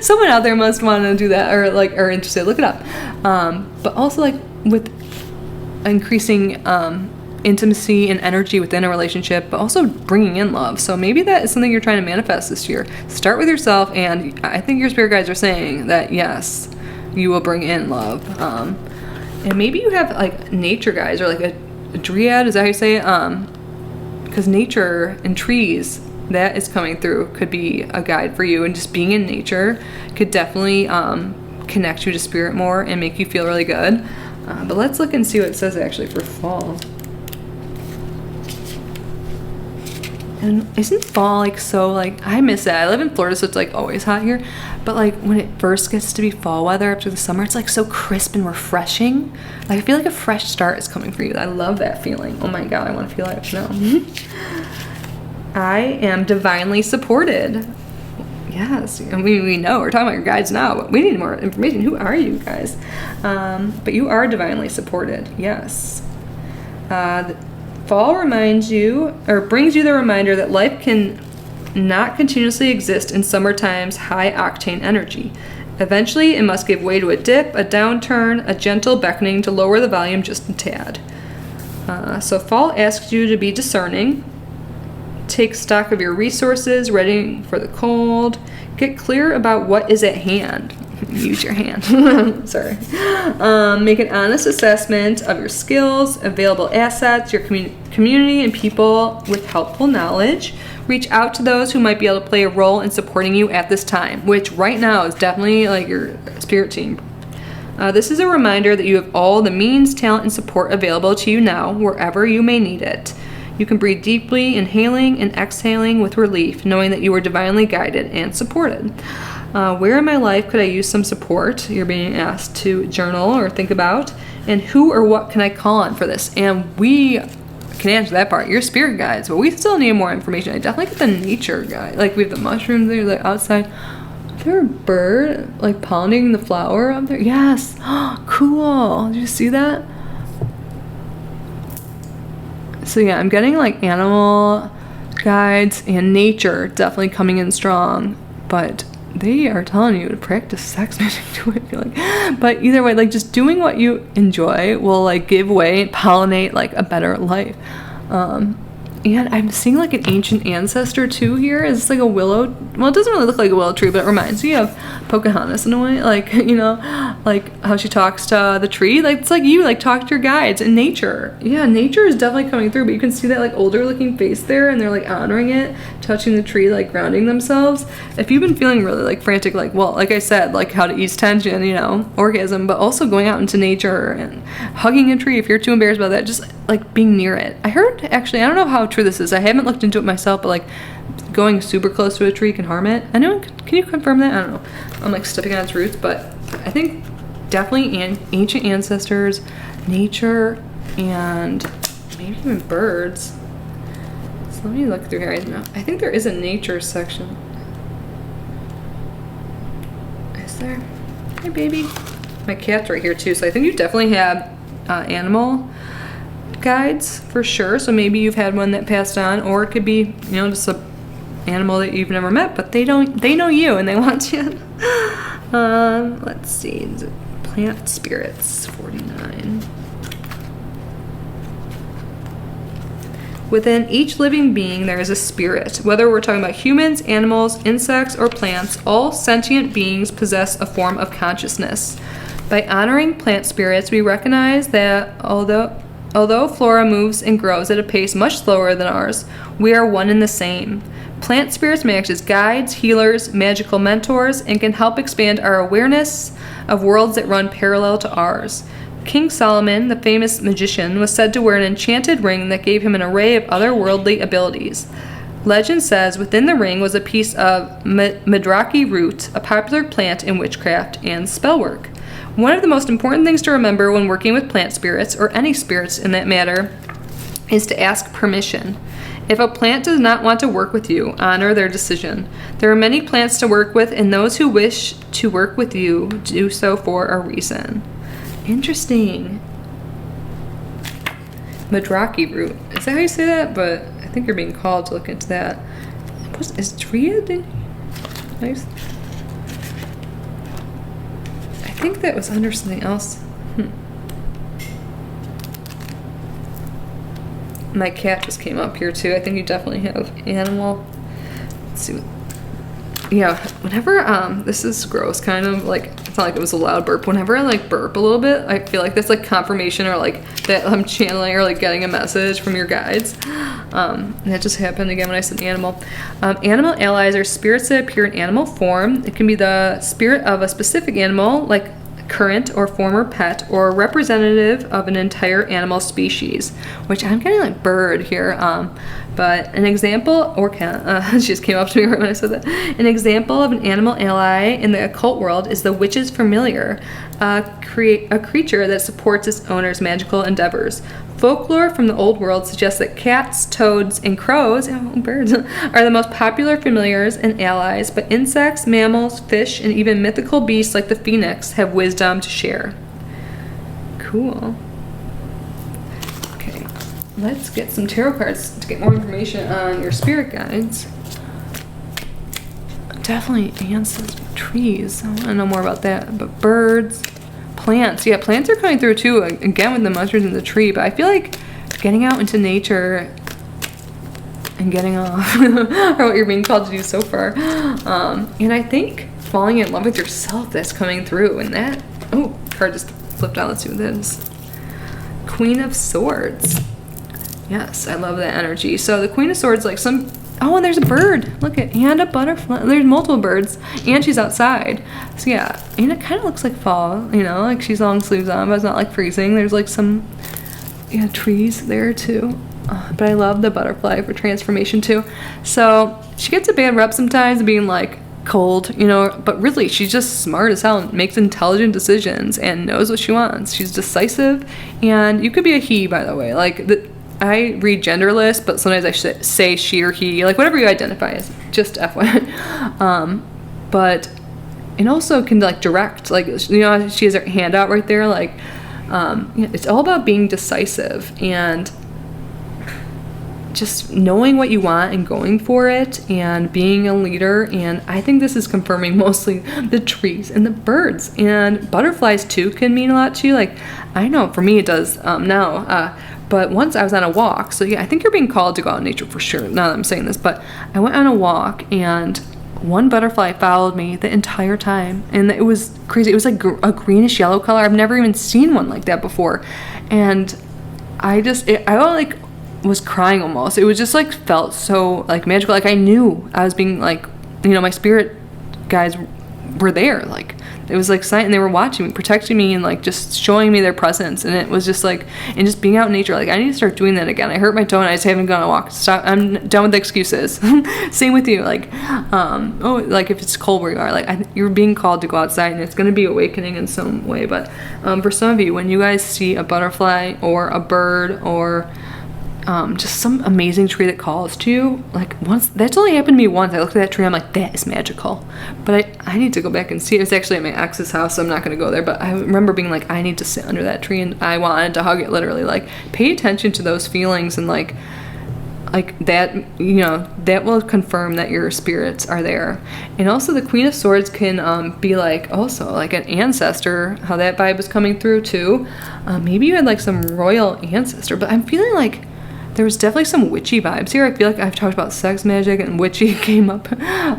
Someone out there must want to do that, or interested. Look it up. But also like with increasing intimacy and energy within a relationship, but also bringing in love. So maybe that is something you're trying to manifest this year. Start with yourself, and I think your spirit guides are saying that yes, you will bring in love. And maybe you have like nature guides or like a dryad, is that how you say it? Because nature and trees, that is coming through, could be a guide for you, and just being in nature could definitely connect you to spirit more and make you feel really good. But let's look and see what it says actually for fall. And isn't fall like so like, I miss it. I live in Florida, so it's like always hot here. But like when it first gets to be fall weather after the summer, it's like so crisp and refreshing. Like I feel like a fresh start is coming for you. I love that feeling. Oh my God, I want to feel it now. I am divinely supported. Yes, and we know we're talking about your guides now, but we need more information. Who are you guys? But you are divinely supported. Yes. Fall reminds you, or brings you the reminder that life can not continuously exist in summertime's high octane energy. Eventually, it must give way to a dip, a downturn, a gentle beckoning to lower the volume just a tad. So fall asks you to be discerning. Take stock of your resources, ready for the cold. Get clear about what is at hand. Use your hand. Sorry. Make an honest assessment of your skills, available assets, your community, and people with helpful knowledge. Reach out to those who might be able to play a role in supporting you at this time, which right now is definitely like your spirit team. This is a reminder that you have all the means, talent, and support available to you now, wherever you may need it. You can breathe deeply, inhaling and exhaling with relief, knowing that you are divinely guided and supported. Where in my life could I use some support? You're being asked to journal or think about. And who or what can I call on for this? And we can answer that part. Your spirit guides, but we still need more information. I definitely get the nature guide. Like we have the mushrooms there, like outside. Is there a bird like pounding the flower up there? Yes. Cool. Did you see that? So yeah, I'm getting like animal guides and nature definitely coming in strong, but they are telling you to practice sex magic too, I feel like. But either way, like just doing what you enjoy will like give way, pollinate like a better life. And I'm seeing like an ancient ancestor too here. It's like a willow. Well, it doesn't really look like a willow tree, but it reminds me of Pocahontas in a way. Like, you know, like how she talks to the tree. Like, it's like you, like talk to your guides in nature. Yeah, nature is definitely coming through, but you can see that like older looking face there and they're like honoring it, touching the tree, like grounding themselves. If you've been feeling really like frantic, like, well, like I said, like how to ease tension, you know, orgasm, but also going out into nature and hugging a tree if you're too embarrassed about that, just like being near it. I heard, actually, I don't know how true this is. I haven't looked into it myself, but like going super close to a tree can harm it. Anyone, can you confirm that? I don't know. I'm like stepping on its roots, but I think definitely ancient ancestors, nature, and maybe even birds. So let me look through here. I think there is a nature section. Is there? Hey, baby. My cat's right here too, so I think you definitely have animal guides for sure. So maybe you've had one that passed on, or it could be, you know, just a animal that you've never met, but they know you and they want you. Let's see, is it plant spirits 49. Within each living being there is a spirit. Whether we're talking about humans, animals, insects, or plants, all sentient beings possess a form of consciousness. By honoring plant spirits, we recognize that although flora moves and grows at a pace much slower than ours, we are one and the same. Plant spirits may act as guides, healers, magical mentors, and can help expand our awareness of worlds that run parallel to ours. King Solomon, the famous magician, was said to wear an enchanted ring that gave him an array of otherworldly abilities. Legend says within the ring was a piece of Madraki root, a popular plant in witchcraft and spellwork. One of the most important things to remember when working with plant spirits, or any spirits in that matter, is to ask permission. If a plant does not want to work with you, honor their decision. There are many plants to work with, and those who wish to work with you do so for a reason. Interesting. Madraki root. Is that how you say that? But I think you're being called to look into that. Is Triad? Nice. I think that was under something else. My cat just came up here too. I think you definitely have animal. Let's see. Yeah, whenever, this is gross, kind of like, it's not like it was a loud burp. Whenever I like burp a little bit, I feel like that's like confirmation, or like that I'm channeling or like getting a message from your guides. And that just happened again when I said animal. Animal allies are spirits that appear in animal form. It can be the spirit of a specific animal, like current or former pet, or representative of an entire animal species, which I'm getting like bird here. But an example, or she just came up to me right when I said that. An example of an animal ally in the occult world is the witch's familiar, a creature that supports its owner's magical endeavors. Folklore from the old world suggests that cats, toads, and crows, birds, are the most popular familiars and allies, but insects, mammals, fish, and even mythical beasts like the phoenix have wisdom to share. Cool. Okay, let's get some tarot cards to get more information on your spirit guides. Definitely ancestors, trees. I want to know more about that. But birds, plants. Yeah, plants are coming through too, again with the mushrooms in the tree, but I feel like getting out into nature and getting off are what you're being called to do so far. And I think falling in love with yourself, that's coming through. And that, card just flipped out. Let's see what that is. Queen of Swords. Yes, I love that energy. So the Queen of Swords, like some, and there's a bird. Look at, and a butterfly. There's multiple birds, and she's outside. So yeah, and it kind of looks like fall, you know, like she's long sleeves on, but it's not like freezing. There's like some, trees there too. But I love the butterfly for transformation too. So she gets a bad rep sometimes being like cold, you know, but really she's just smart as hell and makes intelligent decisions and knows what she wants. She's decisive, and you could be a he, by the way. Like, I read genderless, but sometimes I say she or he, like whatever you identify as, just FYI. But it also can like direct, like, you know, she has her hand out right there, like, it's all about being decisive and just knowing what you want and going for it and being a leader. And I think this is confirming mostly the trees and the birds, and butterflies too can mean a lot to you. Like, I know for me it does now. But once I was on a walk, so yeah, I think you're being called to go out in nature for sure, now that I'm saying this, but I went on a walk and one butterfly followed me the entire time, and it was crazy. It was like a greenish yellow color. I've never even seen one like that before, and I like was crying almost. It was just like felt so like magical. Like I knew I was being like, you know, my spirit guides were there. Like it was like and they were watching me, protecting me, and like just showing me their presence. And it was just like, and just being out in nature. Like I need to start doing that again. I hurt my toe and I just haven't gone on a walk. Stop. I'm done with the excuses. Same with you. Like, like if it's cold where you are, like you're being called to go outside, and it's going to be awakening in some way. But for some of you, when you guys see a butterfly or a bird or just some amazing tree that calls to you, like once, that's only happened to me once. I looked at that tree, I'm like, that is magical. But I need to go back and see it. It's actually at my ex's house, so I'm not going to go there, but I remember being like, I need to sit under that tree, and I wanted to hug it, literally. Like, pay attention to those feelings, and like that, you know, that will confirm that your spirits are there. And also the Queen of Swords can be like, also like an ancestor, how that vibe is coming through too. Maybe you had like some royal ancestor, but I'm feeling like there was definitely some witchy vibes here. I feel like I've talked about sex magic, and witchy came up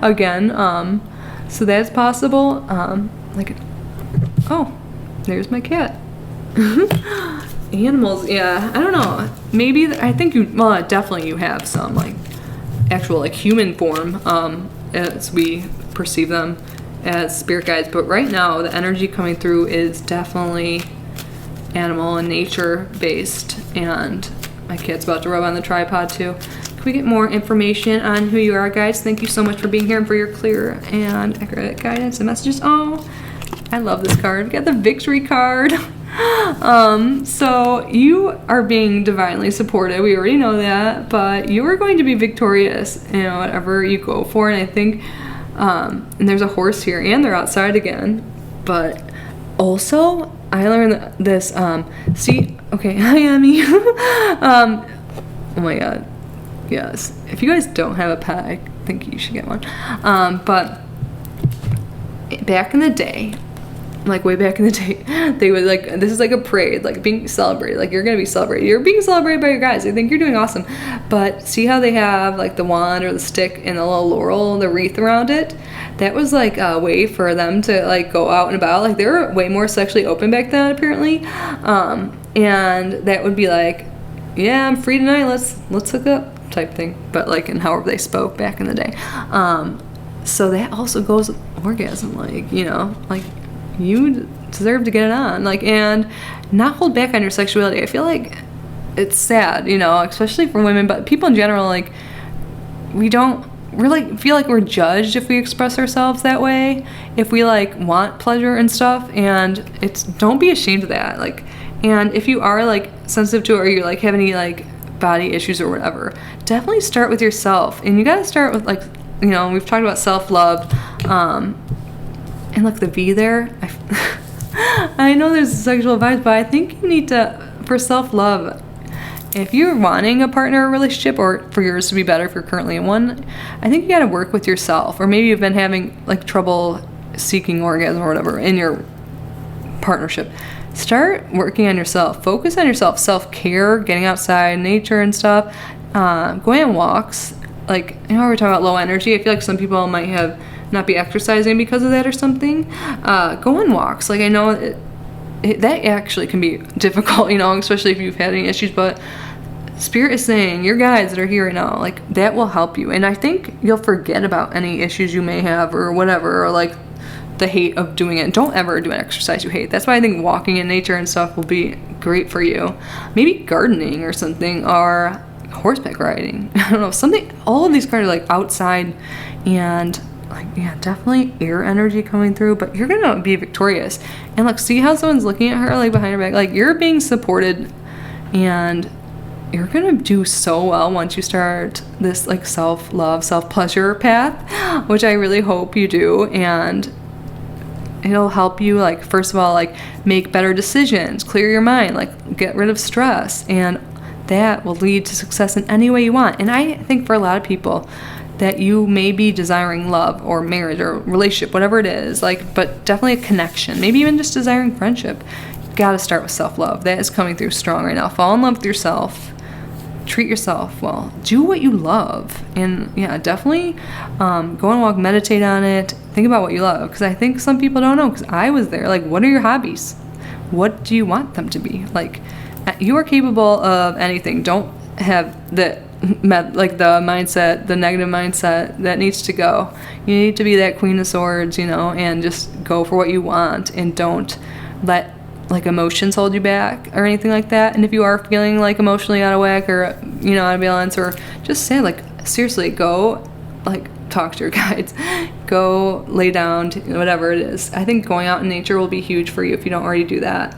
again. So that's possible. There's my cat. Animals, yeah, I don't know. Maybe, I think definitely you have some like actual like human form as we perceive them as spirit guides. But right now the energy coming through is definitely animal and nature based, and my cat's about to rub on the tripod too. Can we get more information on who you are, guys? Thank you so much for being here and for your clear and accurate guidance and messages. Oh, I love this card. We got the victory card. So you are being divinely supported. We already know that, but you are going to be victorious in whatever you go for. And I think, and there's a horse here, and they're outside again. But also, I learned this, okay, hi, Emmy. Oh my god, yes. If you guys don't have a pet, I think you should get one. But back in the day, like way back in the day, they would like, this is like a parade, like being celebrated, like you're gonna be celebrated, you're being celebrated by your guys. I think you're doing awesome. But see how they have like the wand or the stick and the little laurel, the wreath around it? That was like a way for them to like go out and about. Like they were way more sexually open back then, apparently. And that would be like, yeah, I'm free tonight, let's hook up type thing. But like in however they spoke back in the day. So that also goes with orgasm, like, you know, like you deserve to get it on, like, and not hold back on your sexuality. I feel like it's sad, you know, especially for women, but people in general, like, we don't really feel like we're judged if we express ourselves that way, if we like want pleasure and stuff, and don't be ashamed of that. Like, and if you are like sensitive to it, or you like have any like body issues or whatever, definitely start with yourself. And you got to start with, like, you know, we've talked about self-love, and like the V there, I know there's sexual vibes, but I think you need to, for self-love, if you're wanting a partner or relationship, or for yours to be better if you're currently in one, I think you got to work with yourself. Or maybe you've been having like trouble seeking orgasm or whatever in your partnership. Start working on yourself. Focus on yourself. Self-care, getting outside, nature and stuff, going on walks. Like, you know, we're talking about low energy. I feel like some people might not be exercising because of that or something. Go on walks. Like, I know that actually can be difficult, you know, especially if you've had any issues, but Spirit is saying, your guides that are here right now, like, that will help you. And I think you'll forget about any issues you may have or whatever, or like the hate of doing it. Don't ever do an exercise you hate. That's why I think walking in nature and stuff will be great for you. Maybe gardening or something, or horseback riding. I don't know, something. All of these cards are like outside, and like, yeah, definitely air energy coming through, but you're gonna be victorious. And look, see how someone's looking at her like behind her back, like you're being supported, and you're gonna do so well once you start this like self-love, self-pleasure path, which I really hope you do. And it'll help you, like, first of all, like, make better decisions, clear your mind, like get rid of stress, and that will lead to success in any way you want. And I think for a lot of people that you may be desiring love or marriage or relationship, whatever it is, like, but definitely a connection, maybe even just desiring friendship, you gotta start with self-love. That is coming through strong right now. Fall in love with yourself, treat yourself well, do what you love, and yeah, definitely go on a walk, meditate on it, think about what you love, because I think some people don't know, because I was there. Like, what are your hobbies? What do you want them to be? Like, you are capable of anything. Don't have the mindset, the negative mindset that needs to go. You need to be that Queen of Swords, you know, and just go for what you want, and don't let like emotions hold you back or anything like that. And if you are feeling like emotionally out of whack, or, you know, out of balance, or just say, like, seriously, go like talk to your guides, go lay down, whatever it is. I think going out in nature will be huge for you if you don't already do that.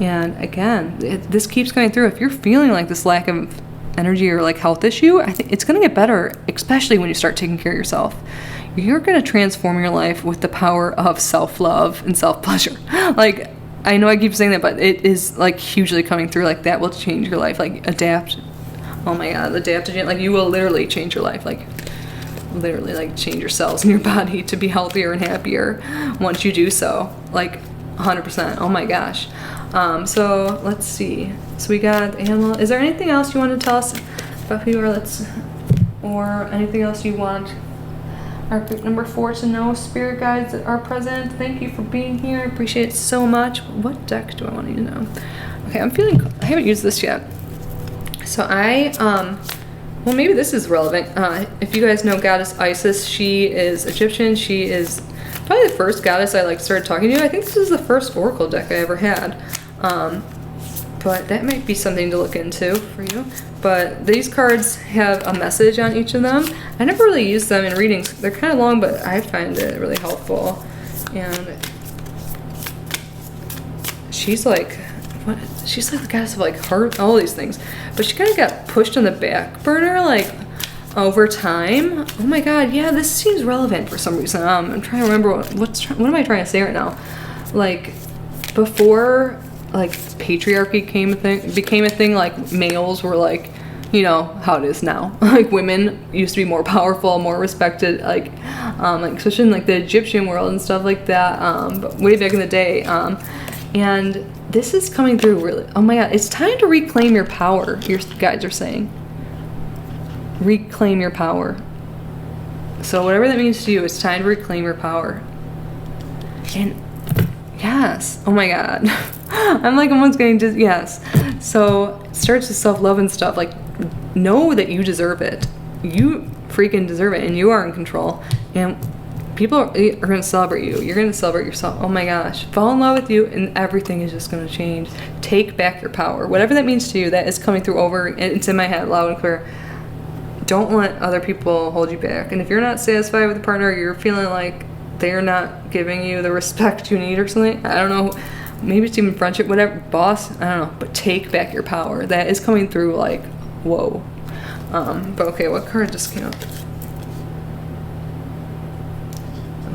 And again, this keeps going through. If you're feeling like this lack of energy or like health issue, I think it's going to get better, especially when you start taking care of yourself. You're going to transform your life with the power of self-love and self-pleasure. Like, I know I keep saying that, but it is like hugely coming through. Like, that will change your life. Like, adapt. Oh my God, adaptogen. Like, you will literally change your life. Like, literally, like, change your cells in your body to be healthier and happier once you do so. Like, 100%. Oh my gosh. So let's see. So we got animal. Is there anything else you want to tell us about who you are? Or anything else you want our pick number 4 to know, spirit guides that are present? Thank you for being here. I appreciate it so much. What deck do I want you to know? Okay, I haven't used this yet. So well, maybe this is relevant. If you guys know Goddess Isis, she is Egyptian. She is probably the first goddess I like started talking to. I think this is the first oracle deck I ever had. But that might be something to look into for you. But these cards have a message on each of them. I never really use them in readings. They're kind of long, but I find it really helpful. And she's like, what? She's like the goddess of like heart, all these things. But she kind of got pushed on the back burner, like, over time. Oh my God, yeah, this seems relevant for some reason. I'm trying to remember what am I trying to say right now? Like, before like patriarchy became a thing, like males were like, you know how it is now. Like, women used to be more powerful, more respected, like especially in like the Egyptian world and stuff like that, but way back in the day. And this is coming through really. Oh my God, it's time to reclaim your power, your guides are saying. Reclaim your power. So whatever that means to you, it's time to reclaim your power. And yes, oh my God. I'm like almost getting just, yes. So it starts with self-love and stuff. Like, know that you deserve it. You freaking deserve it, and you are in control. And people are going to celebrate you. You're going to celebrate yourself. Oh my gosh. Fall in love with you and everything is just going to change. Take back your power. Whatever that means to you, that is coming through over. It's in my head loud and clear. Don't let other people hold you back. And if you're not satisfied with a partner, you're feeling like they're not giving you the respect you need or something. I don't know. Maybe it's even friendship, whatever. Boss, I don't know. But take back your power. That is coming through like, whoa. But okay, what card just came up?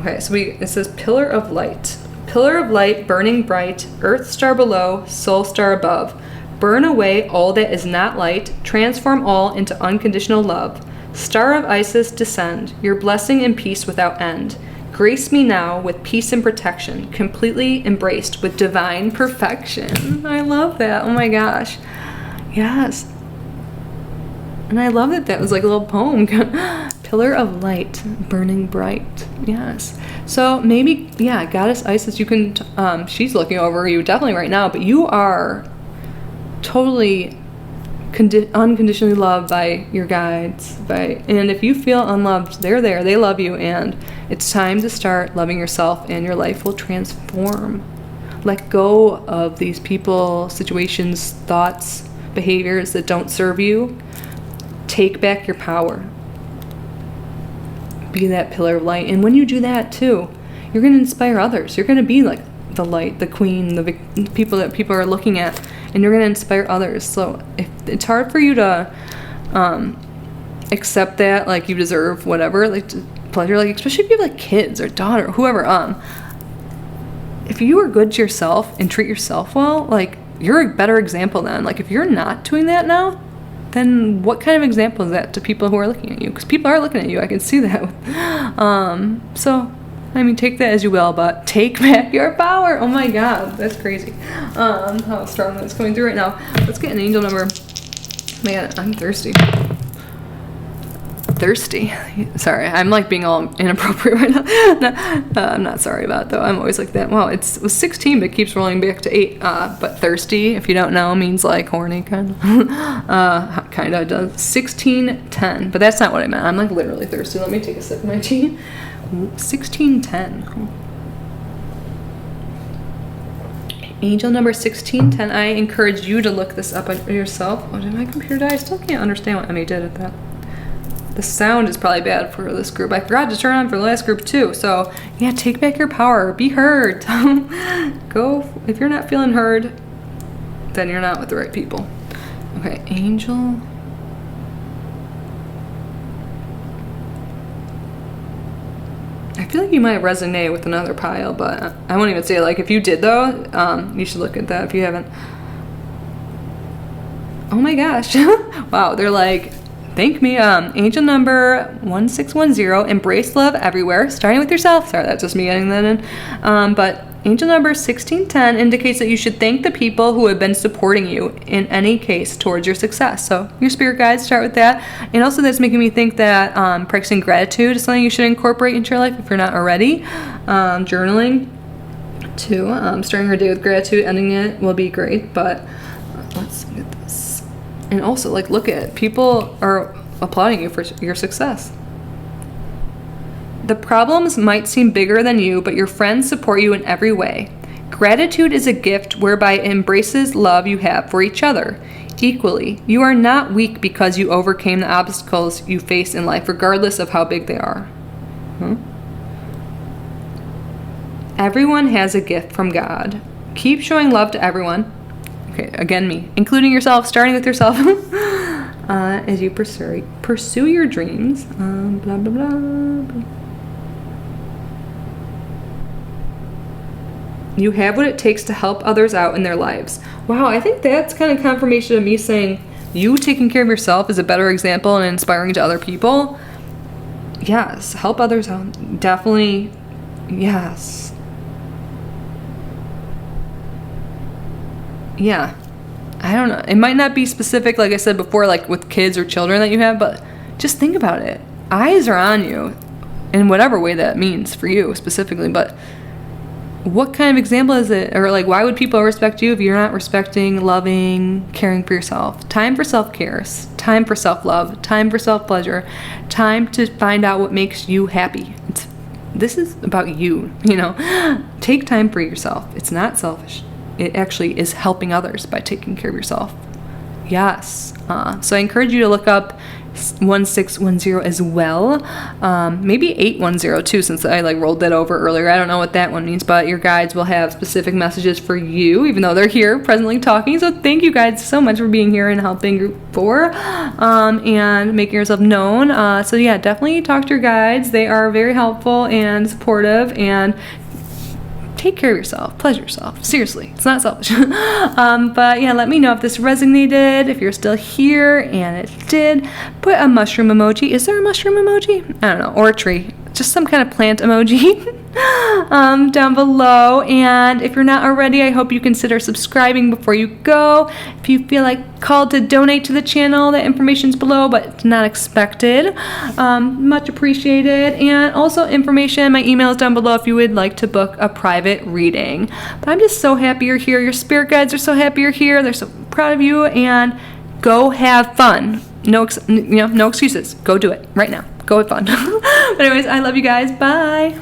Okay, so it says Pillar of Light. Pillar of light, burning bright, earth star below, soul star above. Burn away all that is not light, transform all into unconditional love. Star of Isis, descend, your blessing and peace without end. Grace me now with peace and protection, completely embraced with divine perfection. I love that. Oh my gosh. Yes. And I love that was like a little poem. Pillar of light, burning bright. Yes. So maybe, yeah, Goddess Isis, you can, she's looking over you definitely right now, but you are totally unconditionally loved by your guides. And if you feel unloved, they're there, they love you, and it's time to start loving yourself and your life will transform. Let go of these people, situations, thoughts, behaviors that don't serve you. Take back your power. Be that pillar of light. And when you do that too, you're going to inspire others. You're going to be like the light, the queen, the people that people are looking at, and you're going to inspire others. So if it's hard for you to accept that, like you deserve whatever, like pleasure, like especially if you have like kids or daughter or whoever, if you are good to yourself and treat yourself well, like you're a better example then. Like if you're not doing that now, then what kind of example is that to people who are looking at you? Because people are looking at you. I can see that. So, I mean, take that as you will, but take back your power. Oh my God, that's crazy. How strong that's coming through right now. Let's get an angel number. Man, I'm thirsty. Sorry, I'm like being all inappropriate right now. I'm not sorry about it though. I'm always like that. Wow, it was 16 but it keeps rolling back to 8. But thirsty, if you don't know, means like horny kind of. Kind of does. 1610, but that's not what I meant. I'm like literally thirsty. Let me take a sip of my tea. 1610. Angel number 1610. I encourage you to look this up on yourself. Oh, did my computer die? I still can't understand what Emmy did at that. The sound is probably bad for this group. I forgot to turn on for the last group too. So yeah, take back your power. Be heard. Go. If you're not feeling heard, then you're not with the right people. Okay, angel. I feel like you might resonate with another pile, but I won't even say it. Like if you did though, you should look at that if you haven't. Oh my gosh. Wow, they're like, thank me. Angel number 1610, embrace love everywhere, starting with yourself. Sorry, that's just me getting that in. But angel number 1610 indicates that you should thank the people who have been supporting you in any case towards your success. So your spirit guides, start with that. And also that's making me think that practicing gratitude is something you should incorporate into your life if you're not already. Journaling too. Starting your day with gratitude, ending it will be great. But let's get this. And also, like, look at it. People are applauding you for your success. The problems might seem bigger than you, but your friends support you in every way. Gratitude is a gift whereby it embraces love you have for each other. Equally, you are not weak because you overcame the obstacles you face in life, regardless of how big they are. Everyone has a gift from God. Keep showing love to everyone. Okay, again, me, including yourself, starting with yourself, as you pursue your dreams. Blah, blah, blah. You have what it takes to help others out in their lives. Wow, I think that's kind of confirmation of me saying you taking care of yourself is a better example and inspiring to other people. Yes, help others out. Definitely, yes. Yeah, I don't know. It might not be specific, like I said before, like with kids or children that you have, but just think about it. Eyes are on you in whatever way that means for you specifically, but what kind of example is it? Or like, why would people respect you if you're not respecting, loving, caring for yourself? Time for self-care, time for self-love, time for self-pleasure, time to find out what makes you happy. this is about you, Take time for yourself. It's not selfish. It actually is helping others by taking care of yourself. Yes. So I encourage you to look up 1610 as well. Maybe 810 too, since I rolled that over earlier. I don't know what that one means, but your guides will have specific messages for you, even though they're here presently talking. So thank you guys so much for being here and helping group 4 and making yourself known. So yeah, definitely talk to your guides. They are very helpful and supportive, and take care of yourself. Pleasure yourself. Seriously, it's not selfish. But yeah, let me know if this resonated, if you're still here, and it did. Put a mushroom emoji. Is there a mushroom emoji? I don't know. Or a tree. Just some kind of plant emoji down below. And if you're not already, I hope you consider subscribing before you go. If you feel called to donate to the channel, the information's below, but it's not expected. Much appreciated. And also information, my email is down below if you would like to book a private reading. But I'm just so happy you're here. Your spirit guides are so happy you're here. They're so proud of you, and go have fun. No excuses. Go do it right now. Go have fun. But anyways, I love you guys. Bye.